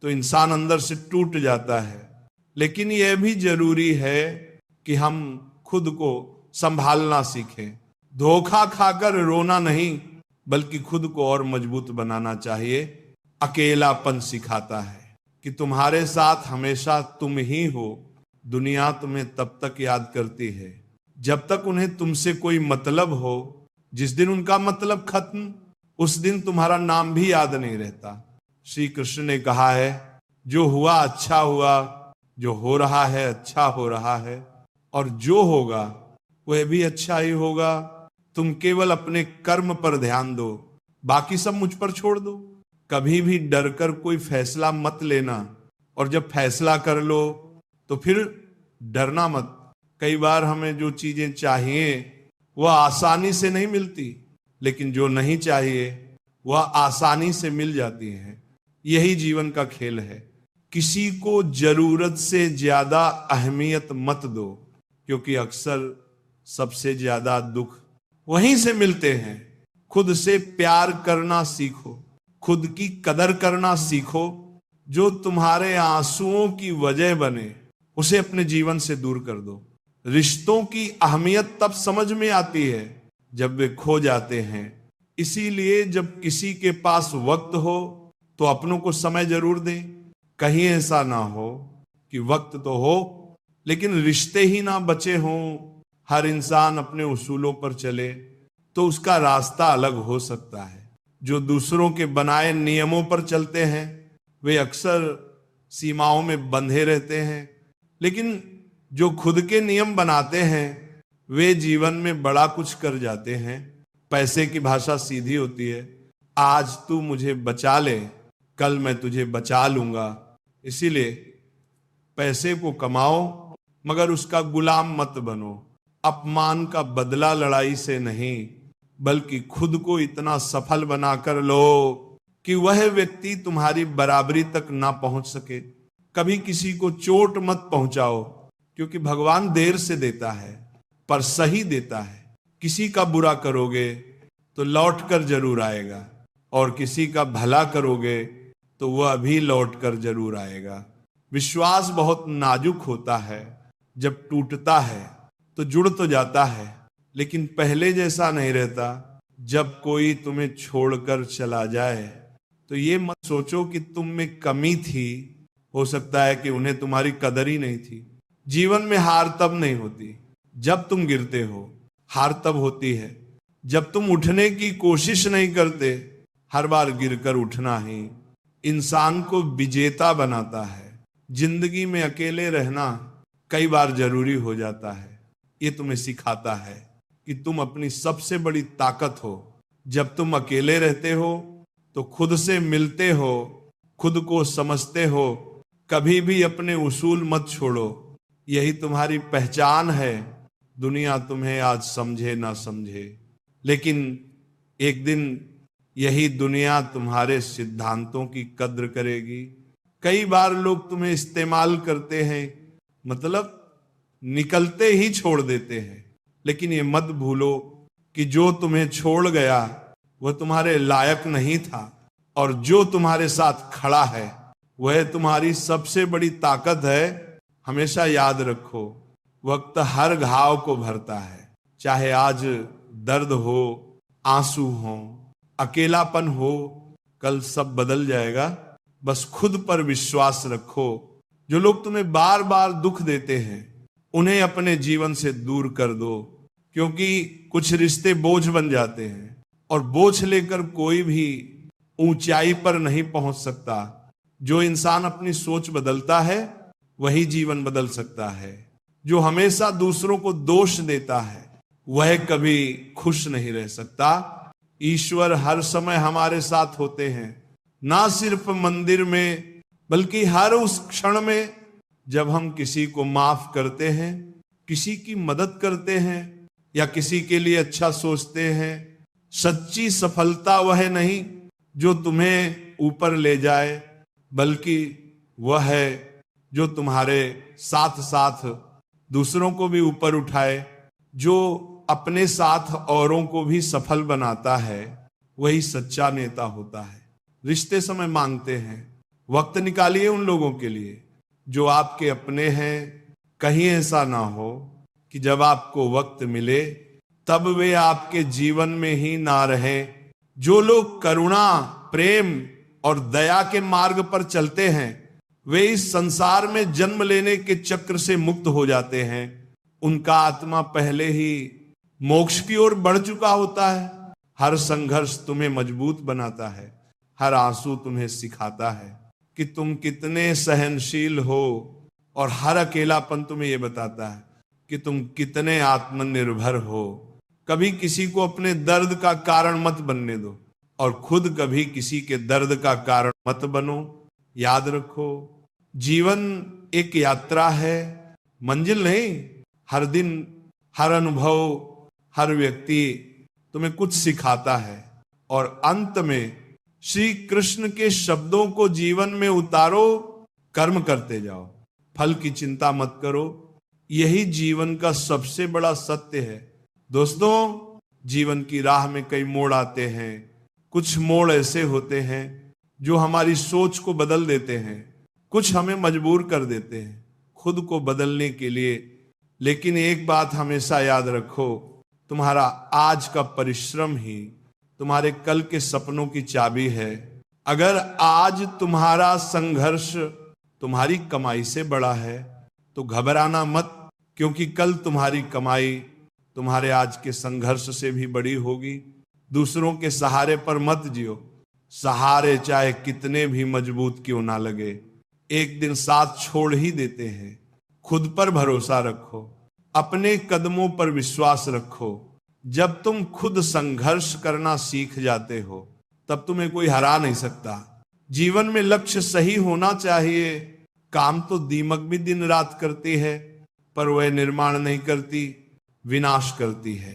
तो इंसान अंदर से टूट जाता है। लेकिन यह भी जरूरी है कि हम खुद को संभालना सीखें। धोखा खाकर रोना नहीं, बल्कि खुद को और मजबूत बनाना चाहिए। अकेलापन सिखाता है कि तुम्हारे साथ हमेशा तुम ही हो। दुनिया तुम्हें तब तक याद करती है जब तक उन्हें तुमसे कोई मतलब हो। जिस दिन उनका मतलब खत्म, उस दिन तुम्हारा नाम भी याद नहीं रहता। श्री कृष्ण ने कहा है, जो हुआ अच्छा हुआ, जो हो रहा है अच्छा हो रहा है, और जो होगा वह भी अच्छा ही होगा। तुम केवल अपने कर्म पर ध्यान दो, बाकी सब मुझ पर छोड़ दो। कभी भी डर कर कोई फैसला मत लेना, और जब फैसला कर लो तो फिर डरना मत। कई बार हमें जो चीजें चाहिए वह आसानी से नहीं मिलती, लेकिन जो नहीं चाहिए वह आसानी से मिल जाती है। यही जीवन का खेल है। किसी को जरूरत से ज्यादा अहमियत मत दो, क्योंकि अक्सर सबसे ज्यादा दुख वहीं से मिलते हैं। खुद से प्यार करना सीखो, खुद की कदर करना सीखो। जो तुम्हारे आंसुओं की वजह बने उसे अपने जीवन से दूर कर दो। रिश्तों की अहमियत तब समझ में आती है जब वे खो जाते हैं। इसीलिए जब किसी के पास वक्त हो तो अपनों को समय जरूर दें। कहीं ऐसा ना हो कि वक्त तो हो लेकिन रिश्ते ही ना बचे हों। हर इंसान अपने उसूलों पर चले तो उसका रास्ता अलग हो सकता है। जो दूसरों के बनाए नियमों पर चलते हैं वे अक्सर सीमाओं में बंधे रहते हैं, लेकिन जो खुद के नियम बनाते हैं वे जीवन में बड़ा कुछ कर जाते हैं। पैसे की भाषा सीधी होती है, आज तू मुझे बचा ले, कल मैं तुझे बचा लूंगा। इसीलिए पैसे को कमाओ मगर उसका गुलाम मत बनो। अपमान का बदला लड़ाई से नहीं, बल्कि खुद को इतना सफल बनाकर लो कि वह व्यक्ति तुम्हारी बराबरी तक ना पहुंच सके। कभी किसी को चोट मत पहुंचाओ, क्योंकि भगवान देर से देता है पर सही देता है। किसी का बुरा करोगे तो लौट कर जरूर आएगा, और किसी का भला करोगे तो वह भी लौट कर जरूर आएगा। विश्वास बहुत नाजुक होता है, जब टूटता है तो जुड़ तो जाता है, लेकिन पहले जैसा नहीं रहता। जब कोई तुम्हें छोड़कर चला जाए तो ये मत सोचो कि तुम में कमी थी, हो सकता है कि उन्हें तुम्हारी कदर ही नहीं थी। जीवन में हार तब नहीं होती जब तुम गिरते हो, हार तब होती है जब तुम उठने की कोशिश नहीं करते। हर बार गिरकर उठना ही इंसान को विजेता बनाता है। जिंदगी में अकेले रहना कई बार जरूरी हो जाता है। ये तुम्हें सिखाता है कि तुम अपनी सबसे बड़ी ताकत हो। जब तुम अकेले रहते हो तो खुद से मिलते हो, खुद को समझते हो। कभी भी अपने उसूल मत छोड़ो, यही तुम्हारी पहचान है। दुनिया तुम्हें आज समझे ना समझे, लेकिन एक दिन यही दुनिया तुम्हारे सिद्धांतों की कद्र करेगी। कई बार लोग तुम्हें इस्तेमाल करते हैं, मतलब निकलते ही छोड़ देते हैं, लेकिन ये मत भूलो कि जो तुम्हें छोड़ गया वह तुम्हारे लायक नहीं था, और जो तुम्हारे साथ खड़ा है वह तुम्हारी सबसे बड़ी ताकत है। हमेशा याद रखो, वक्त हर घाव को भरता है। चाहे आज दर्द हो, आंसू हो, अकेलापन हो, कल सब बदल जाएगा। बस खुद पर विश्वास रखो। जो लोग तुम्हें बार बार दुख देते हैं उन्हें अपने जीवन से दूर कर दो, क्योंकि कुछ रिश्ते बोझ बन जाते हैं, और बोझ लेकर कोई भी ऊंचाई पर नहीं पहुंच सकता। जो इंसान अपनी सोच बदलता है वही जीवन बदल सकता है। जो हमेशा दूसरों को दोष देता है वह कभी खुश नहीं रह सकता। ईश्वर हर समय हमारे साथ होते हैं, ना सिर्फ मंदिर में बल्कि हर उस क्षण में जब हम किसी को माफ करते हैं, किसी की मदद करते हैं या किसी के लिए अच्छा सोचते हैं, सच्ची सफलता वह नहीं जो तुम्हें ऊपर ले जाए, बल्कि वह है जो तुम्हारे साथ साथ दूसरों को भी ऊपर उठाए। जो अपने साथ औरों को भी सफल बनाता है, वही सच्चा नेता होता है। रिश्ते समय मांगते हैं, वक्त निकालिए उन लोगों के लिए जो आपके अपने हैं। कहीं ऐसा ना हो कि जब आपको वक्त मिले तब वे आपके जीवन में ही ना रहे। जो लोग करुणा, प्रेम और दया के मार्ग पर चलते हैं, वे इस संसार में जन्म लेने के चक्र से मुक्त हो जाते हैं। उनका आत्मा पहले ही मोक्ष की ओर बढ़ चुका होता है। हर संघर्ष तुम्हें मजबूत बनाता है, हर आंसू तुम्हें सिखाता है कि तुम कितने सहनशील हो, और हर अकेलापन तुम्हें यह बताता है कि तुम कितने आत्मनिर्भर हो। कभी किसी को अपने दर्द का कारण मत बनने दो, और खुद कभी किसी के दर्द का कारण मत बनो। याद रखो, जीवन एक यात्रा है, मंजिल नहीं। हर दिन, हर अनुभव, हर व्यक्ति तुम्हें कुछ सिखाता है, और अंत में श्री कृष्ण के शब्दों को जीवन में उतारो, कर्म करते जाओ, फल की चिंता मत करो। यही जीवन का सबसे बड़ा सत्य है। दोस्तों, जीवन की राह में कई मोड़ आते हैं। कुछ मोड़ ऐसे होते हैं जो हमारी सोच को बदल देते हैं, कुछ हमें मजबूर कर देते हैं खुद को बदलने के लिए। लेकिन एक बात हमेशा याद रखो, तुम्हारा आज का परिश्रम ही तुम्हारे कल के सपनों की चाबी है। अगर आज तुम्हारा संघर्ष तुम्हारी कमाई से बड़ा है तो घबराना मत, क्योंकि कल तुम्हारी कमाई तुम्हारे आज के संघर्ष से भी बड़ी होगी। दूसरों के सहारे पर मत जियो, सहारे चाहे कितने भी मजबूत क्यों ना लगे, एक दिन साथ छोड़ ही देते हैं। खुद पर भरोसा रखो, अपने कदमों पर विश्वास रखो। जब तुम खुद संघर्ष करना सीख जाते हो, तब तुम्हें कोई हरा नहीं सकता। जीवन में लक्ष्य सही होना चाहिए। काम तो दीमक भी दिन रात करती है, पर वह निर्माण नहीं करती, विनाश करती है।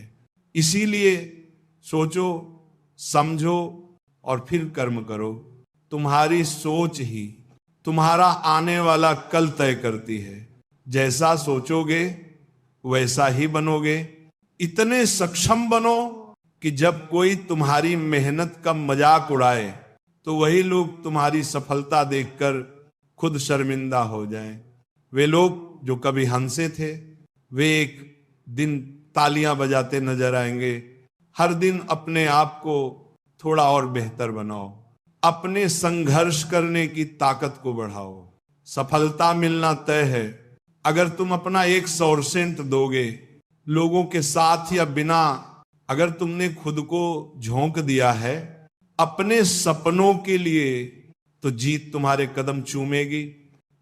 इसीलिए सोचो, समझो और फिर कर्म करो। तुम्हारी सोच ही तुम्हारा आने वाला कल तय करती है। जैसा सोचोगे वैसा ही बनोगे। इतने सक्षम बनो कि जब कोई तुम्हारी मेहनत का मजाक उड़ाए तो वही लोग तुम्हारी सफलता देखकर खुद शर्मिंदा हो जाएं। वे लोग जो कभी हंसे थे, वे एक दिन तालियां बजाते नजर आएंगे। हर दिन अपने आप को थोड़ा और बेहतर बनाओ, अपने संघर्ष करने की ताकत को बढ़ाओ। सफलता मिलना तय है अगर तुम अपना 100% दोगे। लोगों के साथ या बिना अगर तुमने खुद को झोंक दिया है अपने सपनों के लिए, तो जीत तुम्हारे कदम चूमेगी।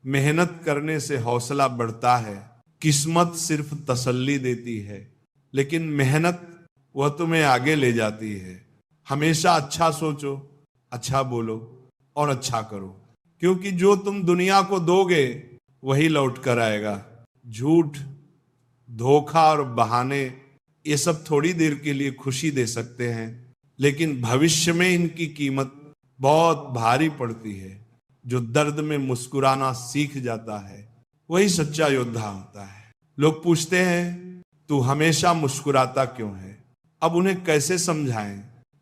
मेहनत करने से हौसला बढ़ता है। किस्मत सिर्फ तसल्ली देती है, लेकिन मेहनत वह तुम्हें आगे ले जाती है। हमेशा अच्छा सोचो, अच्छा बोलो और अच्छा करो, क्योंकि जो तुम दुनिया को दोगे वही लौट कर आएगा। झूठ, धोखा और बहाने ये सब थोड़ी देर के लिए खुशी दे सकते हैं, लेकिन भविष्य में इनकी कीमत बहुत भारी पड़ती है। जो दर्द में मुस्कुराना सीख जाता है वही सच्चा योद्धा होता है। लोग पूछते हैं तू हमेशा मुस्कुराता क्यों है? अब उन्हें कैसे समझाएं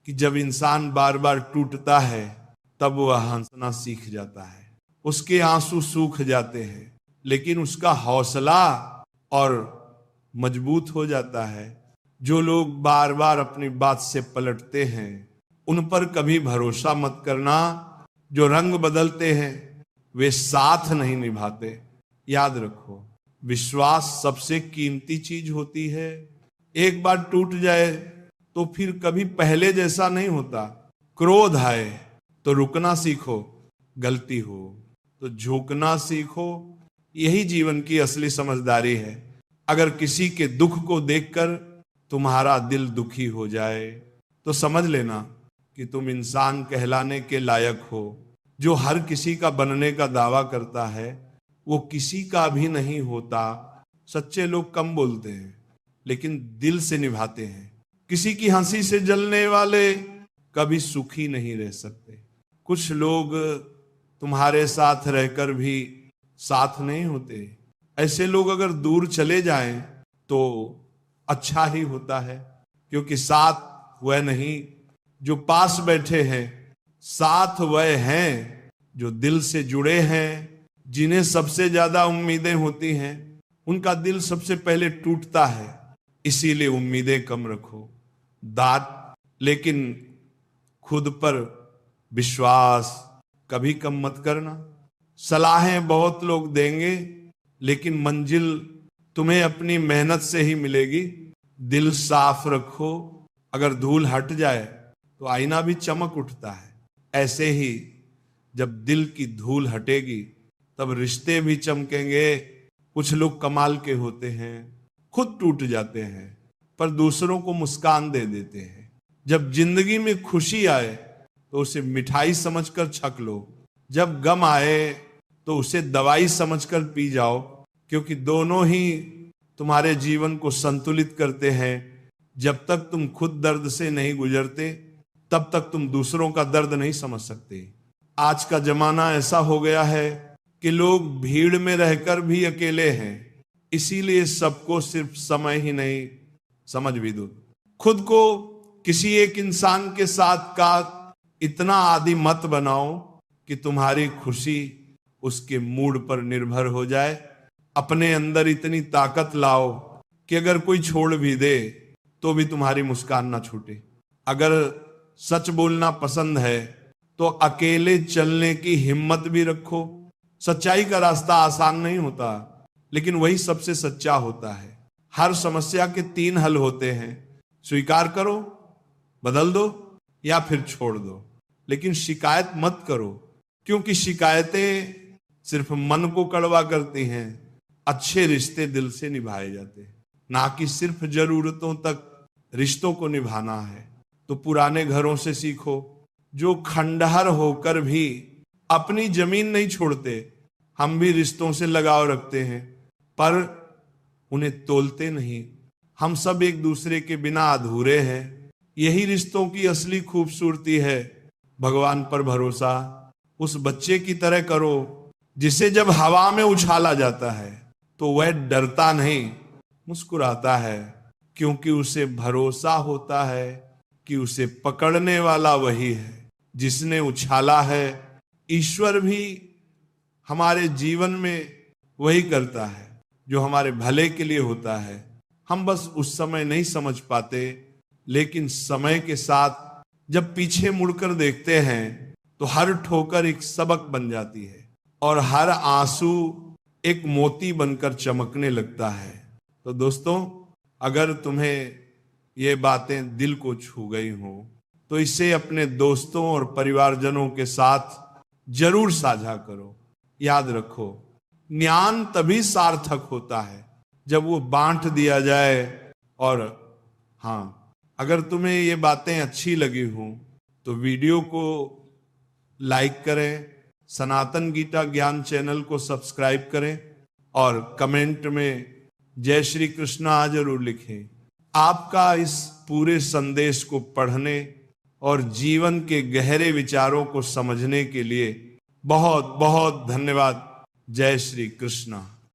कि जब इंसान बार बार टूटता है तब वह हंसना सीख जाता है। उसके आंसू सूख जाते हैं, लेकिन उसका हौसला और मजबूत हो जाता है। जो लोग बार बार अपनी बात से पलटते हैं उन पर कभी भरोसा मत करना। जो रंग बदलते हैं वे साथ नहीं निभाते। याद रखो, विश्वास सबसे कीमती चीज होती है। एक बार टूट जाए तो फिर कभी पहले जैसा नहीं होता। क्रोध आए तो रुकना सीखो, गलती हो तो झुकना सीखो। यही जीवन की असली समझदारी है। अगर किसी के दुख को देखकर तुम्हारा दिल दुखी हो जाए तो समझ लेना कि तुम इंसान कहलाने के लायक हो। जो हर किसी का बनने का दावा करता है वो किसी का भी नहीं होता। सच्चे लोग कम बोलते हैं लेकिन दिल से निभाते हैं। किसी की हंसी से जलने वाले कभी सुखी नहीं रह सकते। कुछ लोग तुम्हारे साथ रहकर भी साथ नहीं होते। ऐसे लोग अगर दूर चले जाएं तो अच्छा ही होता है, क्योंकि साथ वह नहीं जो पास बैठे हैं, साथ वह हैं जो दिल से जुड़े हैं। जिन्हें सबसे ज्यादा उम्मीदें होती हैं उनका दिल सबसे पहले टूटता है। इसीलिए उम्मीदें कम रखो, लेकिन खुद पर विश्वास कभी कम मत करना। सलाहें बहुत लोग देंगे लेकिन मंजिल तुम्हें अपनी मेहनत से ही मिलेगी। दिल साफ रखो, अगर धूल हट जाए तो आईना भी चमक उठता है। ऐसे ही जब दिल की धूल हटेगी तब रिश्ते भी चमकेंगे। कुछ लोग कमाल के होते हैं, खुद टूट जाते हैं पर दूसरों को मुस्कान दे देते हैं। जब जिंदगी में खुशी आए तो उसे मिठाई समझकर छक लो, जब गम आए तो उसे दवाई समझकर पी जाओ, क्योंकि दोनों ही तुम्हारे जीवन को संतुलित करते हैं। जब तक तुम खुद दर्द से नहीं गुजरते तब तक तुम दूसरों का दर्द नहीं समझ सकते। आज का जमाना ऐसा हो गया है कि लोग भीड़ में रहकर भी अकेले हैं। इसीलिए सबको सिर्फ समय ही नहीं, समझ भी दो। खुद को किसी एक इंसान के साथ का इतना आदी मत बनाओ कि तुम्हारी खुशी उसके मूड पर निर्भर हो जाए। अपने अंदर इतनी ताकत लाओ कि अगर कोई छोड़ भी दे तो भी तुम्हारी मुस्कान ना छूटे। अगर सच बोलना पसंद है तो अकेले चलने की हिम्मत भी रखो। सच्चाई का रास्ता आसान नहीं होता, लेकिन वही सबसे सच्चा होता है। हर समस्या के 3 हल होते हैं, स्वीकार करो, बदल दो या फिर छोड़ दो। लेकिन शिकायत मत करो, क्योंकि शिकायतें सिर्फ मन को कड़वा करती हैं। अच्छे रिश्ते दिल से निभाए जाते हैं, ना कि सिर्फ जरूरतों तक रिश्तों को निभाना है। तो पुराने घरों से सीखो, जो खंडहर होकर भी अपनी जमीन नहीं छोड़ते। हम भी रिश्तों से लगाव रखते हैं पर उन्हें तोलते नहीं। हम सब एक दूसरे के बिना अधूरे हैं। यही रिश्तों की असली खूबसूरती है। भगवान पर भरोसा उस बच्चे की तरह करो जिसे जब हवा में उछाला जाता है तो वह डरता नहीं, मुस्कुराता है, क्योंकि उसे भरोसा होता है कि उसे पकड़ने वाला वही है जिसने उछाला है। ईश्वर भी हमारे जीवन में वही करता है जो हमारे भले के लिए होता है। हम बस उस समय नहीं समझ पाते, लेकिन समय के साथ जब पीछे मुड़कर देखते हैं तो हर ठोकर एक सबक बन जाती है और हर आंसू एक मोती बनकर चमकने लगता है। तो दोस्तों, अगर तुम्हें ये बातें दिल को छू गई हो तो इसे अपने दोस्तों और परिवारजनों के साथ जरूर साझा करो। याद रखो, ज्ञान तभी सार्थक होता है जब वो बांट दिया जाए। और हाँ, अगर तुम्हें ये बातें अच्छी लगी हो तो वीडियो को लाइक करें, सनातन गीता ज्ञान चैनल को सब्सक्राइब करें और कमेंट में जय श्री कृष्णा जरूर लिखें। आपका इस पूरे संदेश को पढ़ने और जीवन के गहरे विचारों को समझने के लिए बहुत बहुत धन्यवाद। जय श्री कृष्णा।